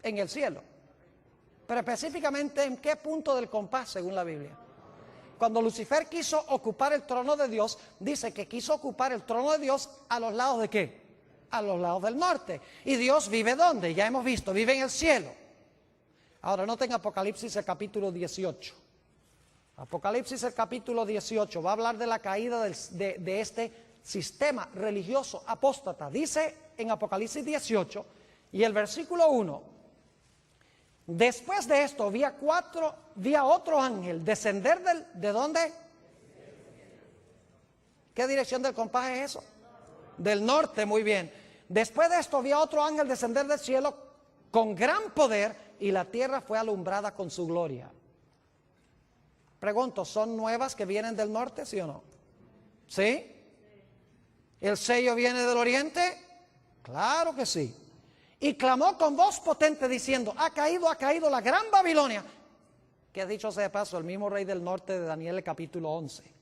En el cielo. Pero específicamente, ¿en qué punto del compás según la Biblia? Cuando Lucifer quiso ocupar el trono de Dios, dice que quiso ocupar el trono de Dios a los lados ¿de qué? A los lados del norte. ¿Y Dios vive dónde? Ya hemos visto, vive en el cielo. Ahora noten Apocalipsis el capítulo 18. Apocalipsis el capítulo 18 va a hablar de la caída de este sistema religioso apóstata. Dice en Apocalipsis 18 y el versículo 1: después de esto vi a otro ángel descender ¿de dónde? ¿Qué dirección del compás es eso? Del norte, muy bien. Después de esto vi a otro ángel descender del cielo con gran poder, y la tierra fue alumbrada con su gloria. Pregunto, ¿son nuevas que vienen del norte, sí o no? ¿Sí? ¿El sello viene del oriente? Claro que sí. Y clamó con voz potente diciendo: ha caído la gran Babilonia, que dicho sea de paso, el mismo rey del norte de Daniel, el capítulo 11.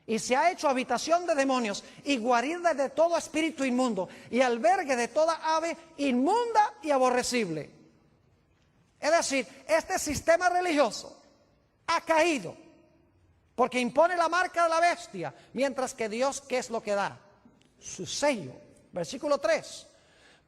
Y se ha hecho habitación de demonios y guarida de todo espíritu inmundo y albergue de toda ave inmunda y aborrecible. Es decir, este sistema religioso ha caído porque impone la marca de la bestia, mientras que Dios, ¿qué es lo que da? Su sello. Versículo 3: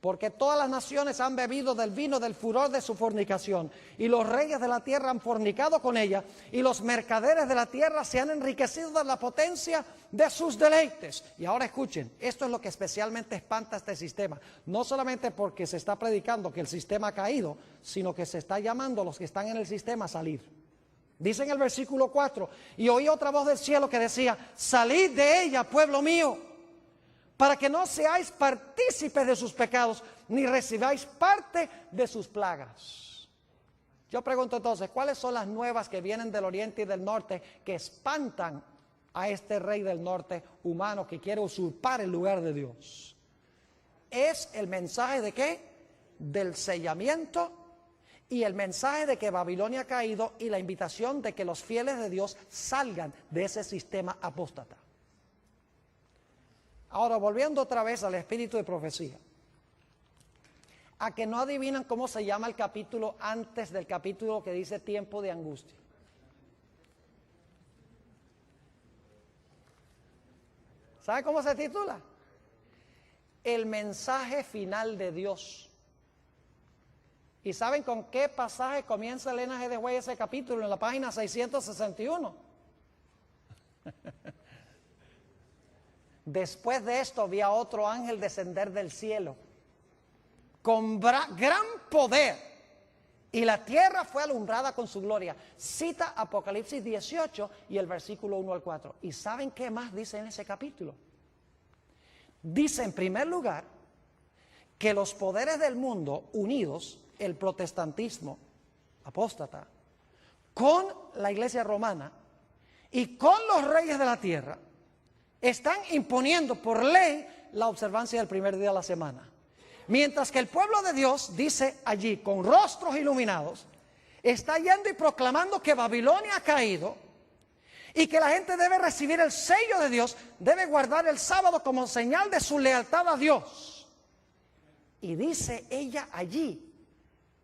porque todas las naciones han bebido del vino del furor de su fornicación, y los reyes de la tierra han fornicado con ella, y los mercaderes de la tierra se han enriquecido de la potencia de sus deleites. Y ahora escuchen, esto es lo que especialmente espanta este sistema, no solamente porque se está predicando que el sistema ha caído, sino que se está llamando a los que están en el sistema a salir. Dice en el versículo 4: y oí otra voz del cielo que decía: salid de ella, pueblo mío, para que no seáis partícipes de sus pecados, ni recibáis parte de sus plagas. Yo pregunto entonces, ¿cuáles son las nuevas que vienen del oriente y del norte que espantan a este rey del norte humano que quiere usurpar el lugar de Dios? Es el mensaje de ¿qué? Del sellamiento, y el mensaje de que Babilonia ha caído, y la invitación de que los fieles de Dios salgan de ese sistema apóstata. Ahora, volviendo otra vez al espíritu de profecía, a que no adivinan cómo se llama el capítulo antes del capítulo que dice tiempo de angustia. ¿Sabe cómo se titula? El mensaje final de Dios. ¿Y saben con qué pasaje comienza Elena G. de White ese capítulo? En la página 661. Después de esto vi a otro ángel descender del cielo con gran poder, y la tierra fue alumbrada con su gloria. Cita Apocalipsis 18 y el versículo 1 al 4. ¿Y saben qué más dice en ese capítulo? Dice en primer lugar que los poderes del mundo unidos, el protestantismo apóstata, con la iglesia romana y con los reyes de la tierra, están imponiendo por ley la observancia del primer día de la semana. Mientras que el pueblo de Dios, dice allí, con rostros iluminados, está yendo y proclamando que Babilonia ha caído y que la gente debe recibir el sello de Dios, debe guardar el sábado como señal de su lealtad a Dios. Y dice ella allí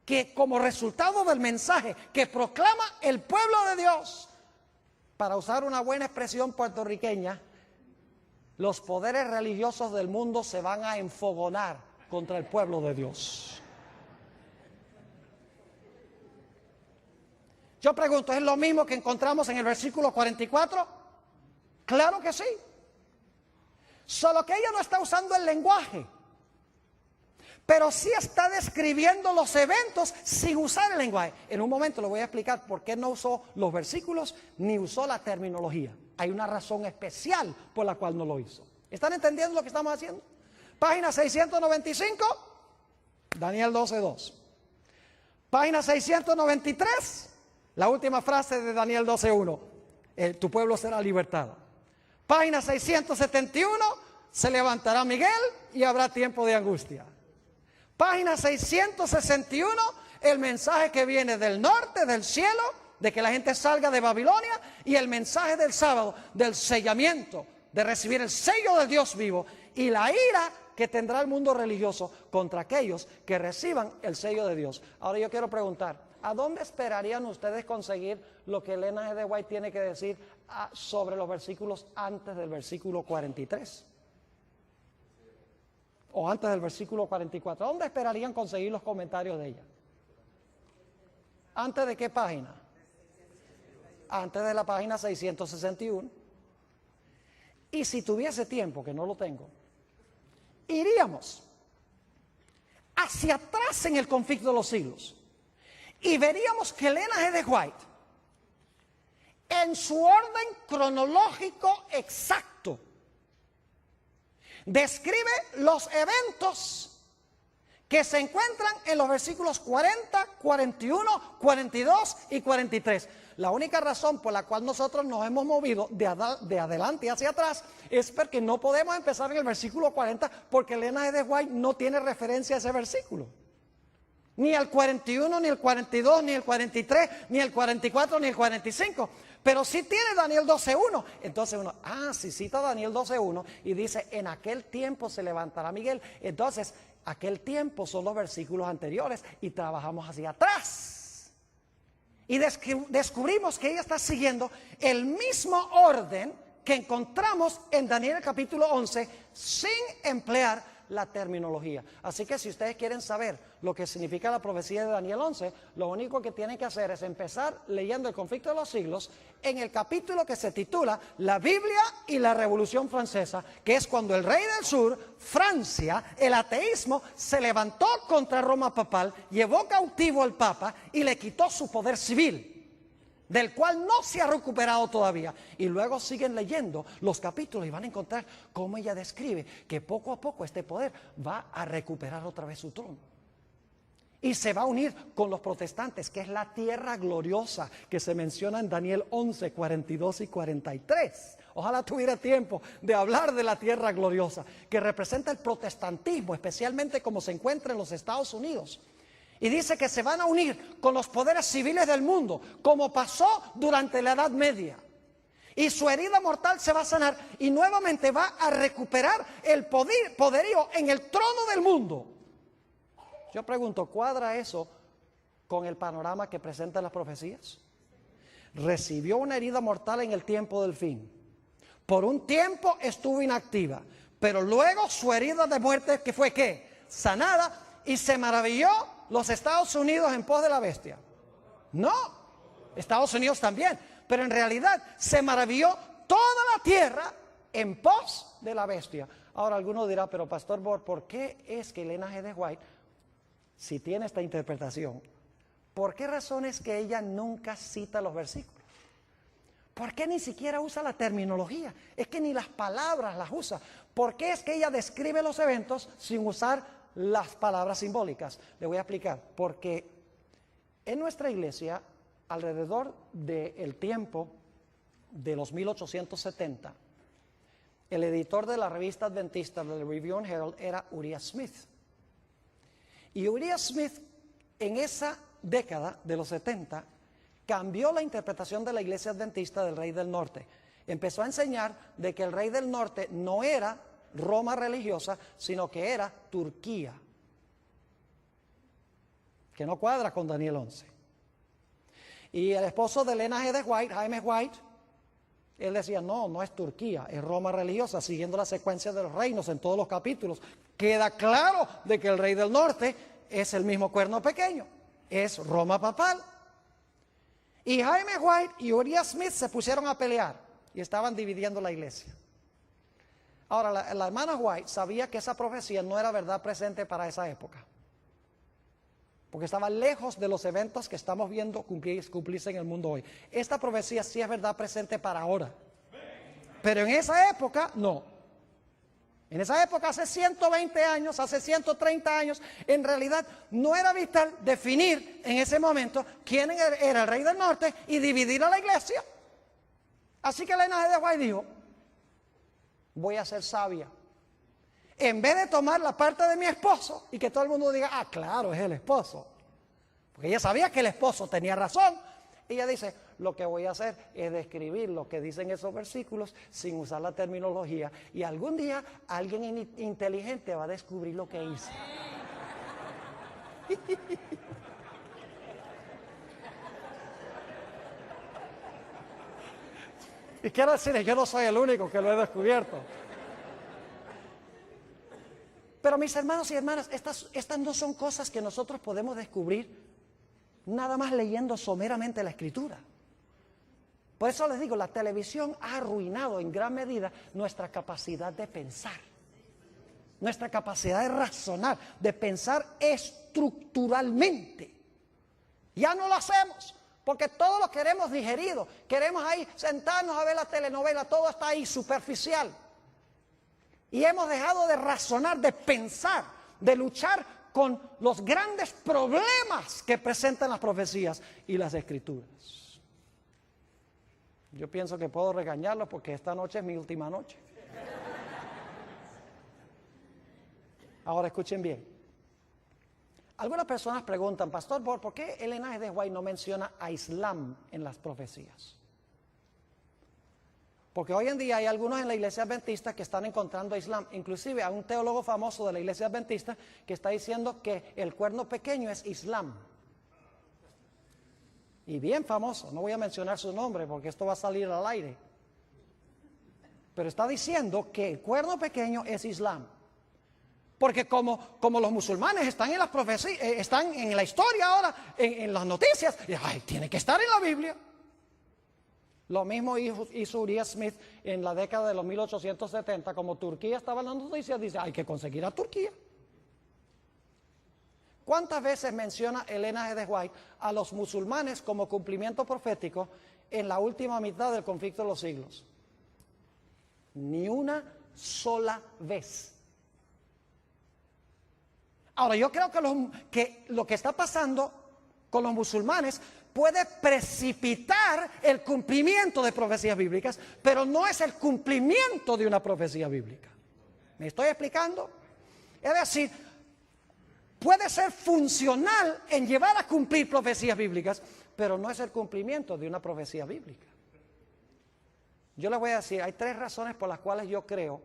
que como resultado del mensaje que proclama el pueblo de Dios, para usar una buena expresión puertorriqueña, los poderes religiosos del mundo se van a enfogonar contra el pueblo de Dios. Yo pregunto, ¿es lo mismo que encontramos en el versículo 44? Claro que sí. Solo que ella no está usando el lenguaje, pero sí está describiendo los eventos sin usar el lenguaje. En un momento le voy a explicar por qué no usó los versículos ni usó la terminología. Hay una razón especial por la cual no lo hizo. ¿Están entendiendo lo que estamos haciendo? Página 695, Daniel 12:2. Página 693, la última frase de Daniel 12:1. Tu pueblo será libertado. Página 671, se levantará Miguel y habrá tiempo de angustia. Página 661, el mensaje que viene del norte, del cielo, de que la gente salga de Babilonia, y el mensaje del sábado, del sellamiento de recibir el sello del Dios vivo y la ira que tendrá el mundo religioso contra aquellos que reciban el sello de Dios. Ahora yo quiero preguntar, ¿a dónde esperarían ustedes conseguir lo que Elena G. de White tiene que decir sobre los versículos antes del versículo 43? O antes del versículo 44. ¿Dónde esperarían conseguir los comentarios de ella? ¿Antes de qué página? Antes de la página 661. Y si tuviese tiempo, que no lo tengo, iríamos hacia atrás en el conflicto de los siglos y veríamos que Elena G. de White, en su orden cronológico exacto, describe los eventos que se encuentran en los versículos 40, 41, 42 y 43. La única razón por la cual nosotros nos hemos movido de adelante hacia atrás es porque no podemos empezar en el versículo 40 porque Elena G. de White no tiene referencia a ese versículo. Ni el 41, ni el 42, ni el 43, ni el 44, ni el 45. Pero sí tiene Daniel 12:1. Entonces uno, si cita Daniel 12:1 y dice, en aquel tiempo se levantará Miguel. Entonces, aquel tiempo son los versículos anteriores y trabajamos hacia atrás. Y descubrimos que ella está siguiendo el mismo orden que encontramos en Daniel capítulo 11 sin emplear la terminología. Así que si ustedes quieren saber lo que significa la profecía de Daniel 11, lo único que tienen que hacer es empezar leyendo el conflicto de los siglos en el capítulo que se titula La Biblia y la Revolución Francesa, que es cuando el rey del sur, Francia, el ateísmo, se levantó contra Roma papal, llevó cautivo al papa y le quitó su poder civil, del cual no se ha recuperado todavía. Y luego siguen leyendo los capítulos y van a encontrar cómo ella describe que poco a poco este poder va a recuperar otra vez su trono. Y se va a unir con los protestantes, que es la tierra gloriosa que se menciona en Daniel 11, 42 y 43. Ojalá tuviera tiempo de hablar de la tierra gloriosa, que representa el protestantismo, especialmente como se encuentra en los Estados Unidos. Y dice que se van a unir con los poderes civiles del mundo, como pasó durante la Edad Media. Y su herida mortal se va a sanar y nuevamente va a recuperar el poderío en el trono del mundo. Yo pregunto, ¿cuadra eso con el panorama que presentan las profecías? Recibió una herida mortal en el tiempo del fin. Por un tiempo estuvo inactiva, pero luego su herida de muerte, que fue ¿qué? Sanada, y se maravilló los Estados Unidos en pos de la bestia. No, Estados Unidos también, pero en realidad se maravilló toda la tierra en pos de la bestia. Ahora alguno dirá, pero Pastor Bor, ¿por qué es que Elena G. de White, si tiene esta interpretación, por qué razón es que ella nunca cita los versículos? ¿Por qué ni siquiera usa la terminología? Es que ni las palabras las usa. ¿Por qué es que ella describe los eventos sin usar las palabras simbólicas? Le voy a explicar. Porque en nuestra iglesia, alrededor del tiempo de los 1870, el editor de la revista adventista del Review and Herald era Uriah Smith. Y Uriah Smith, en esa década de los 70, cambió la interpretación de la iglesia adventista del Rey del Norte. Empezó a enseñar de que el Rey del Norte no era Roma religiosa, sino que era Turquía, que no cuadra con Daniel 11. Y el esposo de Elena G. de White, Jaime White, él decía, no es Turquía, es Roma religiosa, siguiendo la secuencia de los reinos en todos los capítulos. Queda claro de que el Rey del Norte es el mismo cuerno pequeño, es Roma papal. Y Jaime White y Uriah Smith se pusieron a pelear y estaban dividiendo la iglesia. Ahora, la hermana White sabía que esa profecía no era verdad presente para esa época, porque estaba lejos de los eventos que estamos viendo cumplirse en el mundo hoy. Esta profecía sí es verdad presente para ahora, pero en esa época no. En esa época, hace 120 años, hace 130 años, en realidad no era vital definir en ese momento quién era el Rey del Norte y dividir a la iglesia. Así que Elena G. de White dijo, voy a ser sabia. En vez de tomar la parte de mi esposo y que todo el mundo diga, claro, es el esposo. Porque ella sabía que el esposo tenía razón. Ella dice, lo que voy a hacer es describir lo que dicen esos versículos sin usar la terminología. Y algún día alguien inteligente va a descubrir lo que hice. Y quiero decirles, yo no soy el único que lo he descubierto. Pero mis hermanos y hermanas, estas no son cosas que nosotros podemos descubrir nada más leyendo someramente la Escritura. Por eso les digo, la televisión ha arruinado en gran medida nuestra capacidad de pensar, nuestra capacidad de razonar, de pensar estructuralmente. Ya no lo hacemos, porque todo lo queremos digerido. Queremos ahí sentarnos a ver la telenovela, todo está ahí superficial. Y hemos dejado de razonar, de pensar, de luchar con los grandes problemas que presentan las profecías y las Escrituras. Yo pienso que puedo regañarlos porque esta noche es mi última noche. Ahora escuchen bien. Algunas personas preguntan, Pastor, ¿por qué Ellen G. de White no menciona a Islam en las profecías? Porque hoy en día hay algunos en la iglesia adventista que están encontrando a Islam. Inclusive hay un teólogo famoso de la iglesia adventista que está diciendo que el cuerno pequeño es Islam. Y bien famoso, no voy a mencionar su nombre porque esto va a salir al aire. Pero está diciendo que el cuerno pequeño es Islam. Porque como los musulmanes están en las profecías, están en la historia ahora, en las noticias, tiene que estar en la Biblia. Lo mismo hizo Uriah Smith en la década de los 1870, como Turquía estaba en las noticias, dice, hay que conseguir a Turquía. ¿Cuántas veces menciona Ellen G. de White a los musulmanes como cumplimiento profético en la última mitad del conflicto de los siglos? Ni una sola vez. Ahora, yo creo que lo que está pasando con los musulmanes puede precipitar el cumplimiento de profecías bíblicas, pero no es el cumplimiento de una profecía bíblica. ¿Me estoy explicando? Es decir, puede ser funcional en llevar a cumplir profecías bíblicas, pero no es el cumplimiento de una profecía bíblica. Yo les voy a decir, hay 3 razones por las cuales yo creo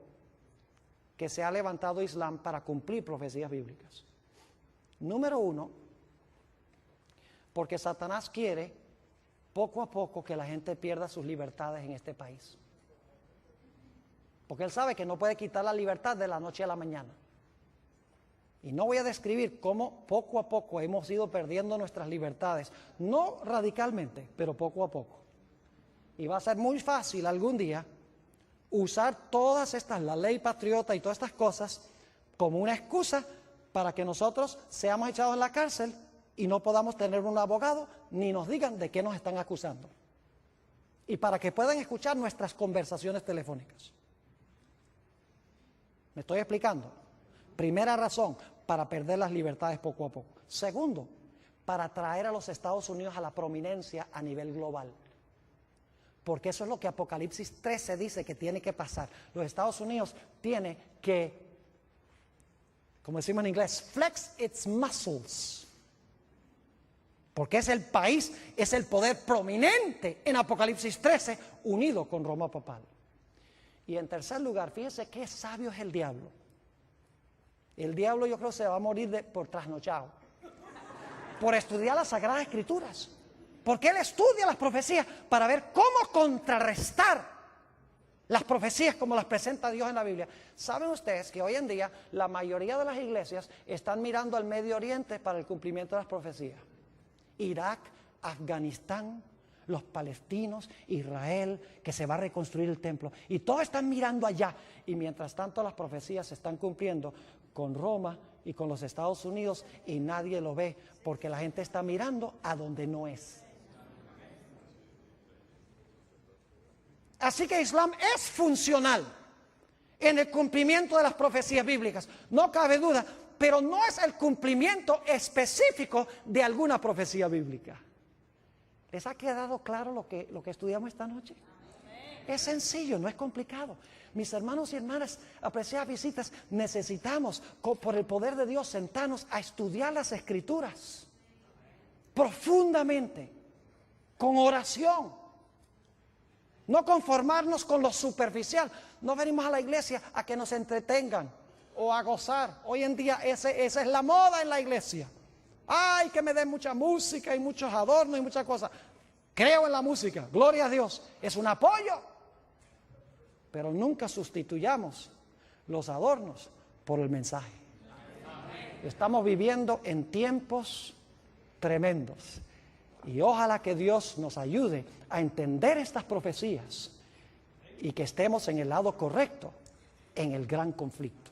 que se ha levantado Islam para cumplir profecías bíblicas. Número 1, porque Satanás quiere poco a poco que la gente pierda sus libertades en este país. Porque él sabe que no puede quitar la libertad de la noche a la mañana. Y no voy a describir cómo poco a poco hemos ido perdiendo nuestras libertades. No radicalmente, pero poco a poco. Y va a ser muy fácil algún día usar todas estas, la ley patriota y todas estas cosas, como una excusa para que nosotros seamos echados en la cárcel y no podamos tener un abogado ni nos digan de qué nos están acusando. Y para que puedan escuchar nuestras conversaciones telefónicas. ¿Me estoy explicando? Primera razón, para perder las libertades poco a poco. Segundo, para traer a los Estados Unidos a la prominencia a nivel global. Porque eso es lo que Apocalipsis 13 dice que tiene que pasar. Los Estados Unidos tiene que, como decimos en inglés, flex its muscles. Porque es el país, es el poder prominente en Apocalipsis 13, unido con Roma papal. Y en tercer lugar, fíjense qué sabio es el diablo. El diablo yo creo se va a morir por trasnochado. Por estudiar las Sagradas Escrituras. Porque él estudia las profecías para ver cómo contrarrestar las profecías como las presenta Dios en la Biblia. ¿Saben ustedes que hoy en día la mayoría de las iglesias están mirando al Medio Oriente para el cumplimiento de las profecías? Irak, Afganistán, los palestinos, Israel, que se va a reconstruir el templo. Y todos están mirando allá. Y mientras tanto las profecías se están cumpliendo con Roma y con los Estados Unidos y nadie lo ve porque la gente está mirando a donde no es. Así que Islam es funcional en el cumplimiento de las profecías bíblicas, no cabe duda, pero no es el cumplimiento específico de alguna profecía bíblica. ¿Les ha quedado claro lo que estudiamos esta noche? Es sencillo, no es complicado. Mis hermanos y hermanas, apreciadas visitas, necesitamos, por el poder de Dios, sentarnos a estudiar las Escrituras profundamente con oración. No conformarnos con lo superficial. No venimos a la iglesia a que nos entretengan o a gozar. Hoy en día esa es la moda en la iglesia. Ay, que me den mucha música y muchos adornos y muchas cosas. Creo en la música, gloria a Dios, es un apoyo. Pero nunca sustituyamos los adornos por el mensaje. Estamos viviendo en tiempos tremendos. Y ojalá que Dios nos ayude a entender estas profecías y que estemos en el lado correcto en el gran conflicto.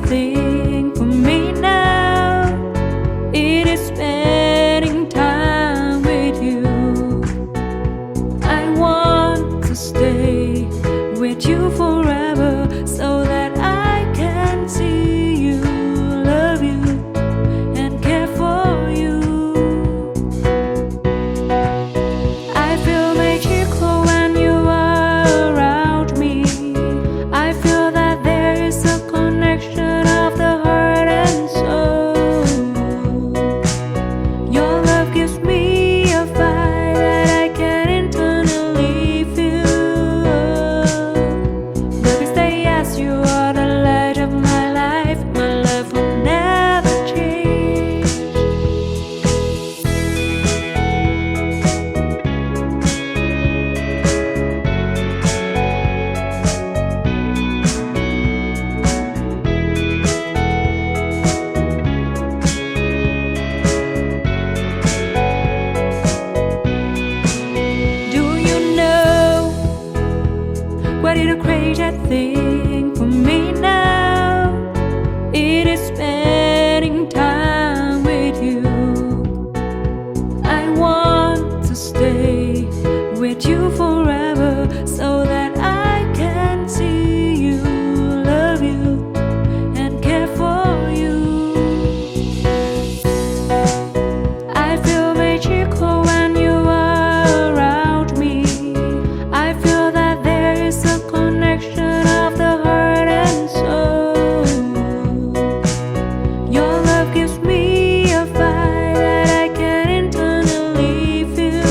thing for me now. It is spending time with you. I want to stay with you forever so that I can see you, love you, and care for you. I feel magical when you are around me. I feel that there is a connection of the heart and soul. Your love gives me a fire that I can internally feel. Baby, stay as you are, the light of my life. My love will never change. Do you know what is a crazy thing for me now? It is spending time with you. I want to stay with you forever so that I can see you, love you, and care for you. I feel magical when you are around me. I feel that there is a connection of the heart and soul. Your love gives me a fire that I can internally feel.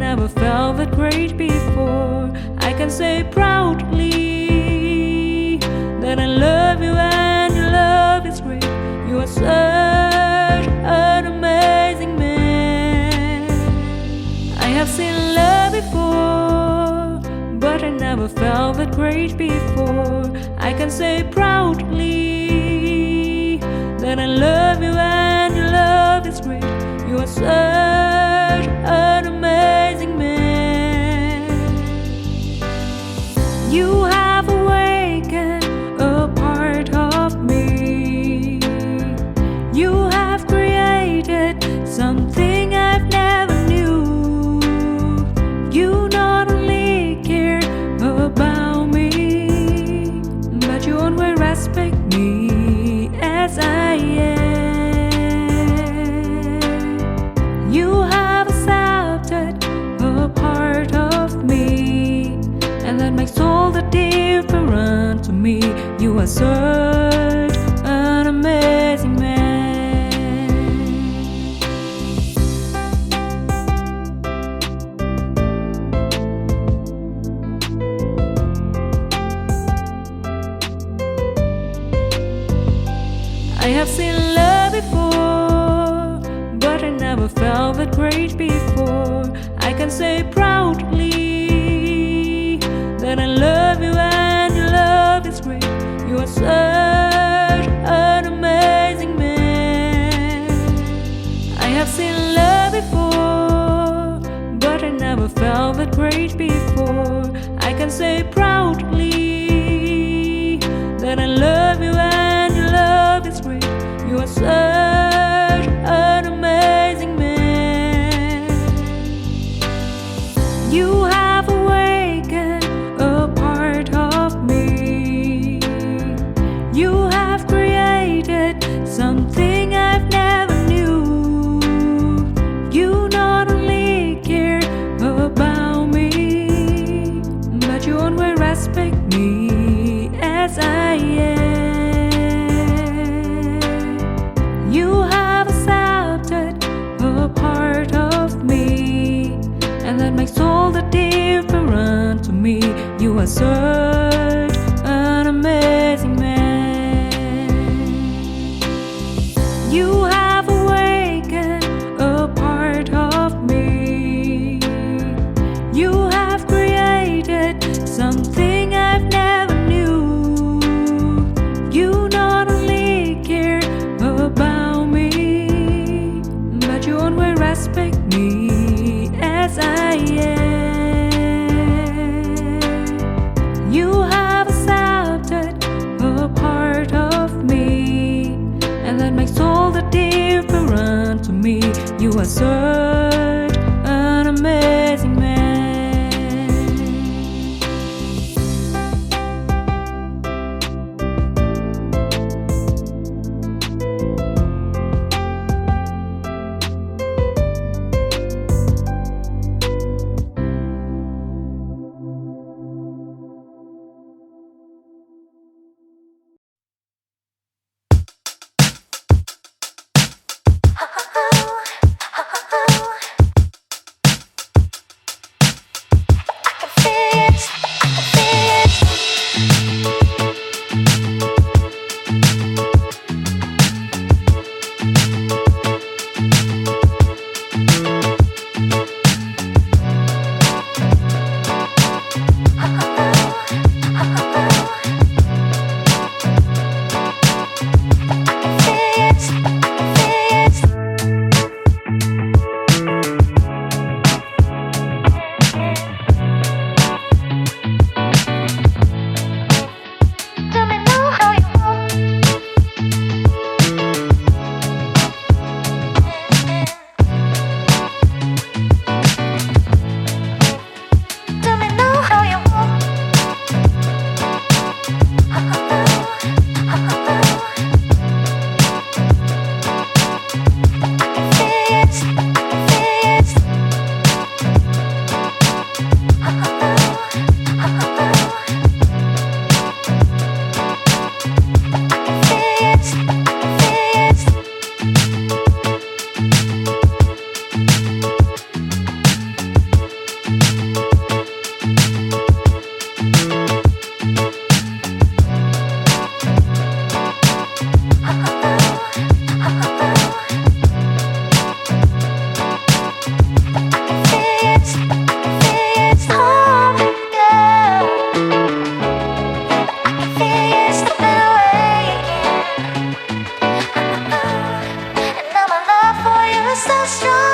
never felt that great before. I can say proudly that I love you and your love is great. You are such an amazing man. I have seen love before, but I never felt that great before. I can say proudly that I love you and your love is great. You are such an amazing man. You have awakened a part of me. You have created something I've never knew. You not only care about me, but you always respect me as I am. You have accepted a part of me, and that makes all the difference to me. You are such an amazing man. I have seen love before, but I never felt that great before. I can say proudly that I love you and your love is great. You are such an amazing man. I have seen love before, but I never felt that great before. I can say proudly that I love you and your love is great. You are such an amazing man. You have awakened a part of me. You have created something I've never knew. You not only care about me, but you always respect me as I am. You have accepted a part of me, and that makes all the difference to me. You are such an amazing man. You have awakened a part of me. You have created something I've never knew. You not only care about me, but you always respect me as I am. You have accepted a part of me, and that makes all the difference to me. You are such an amazing man. so strong.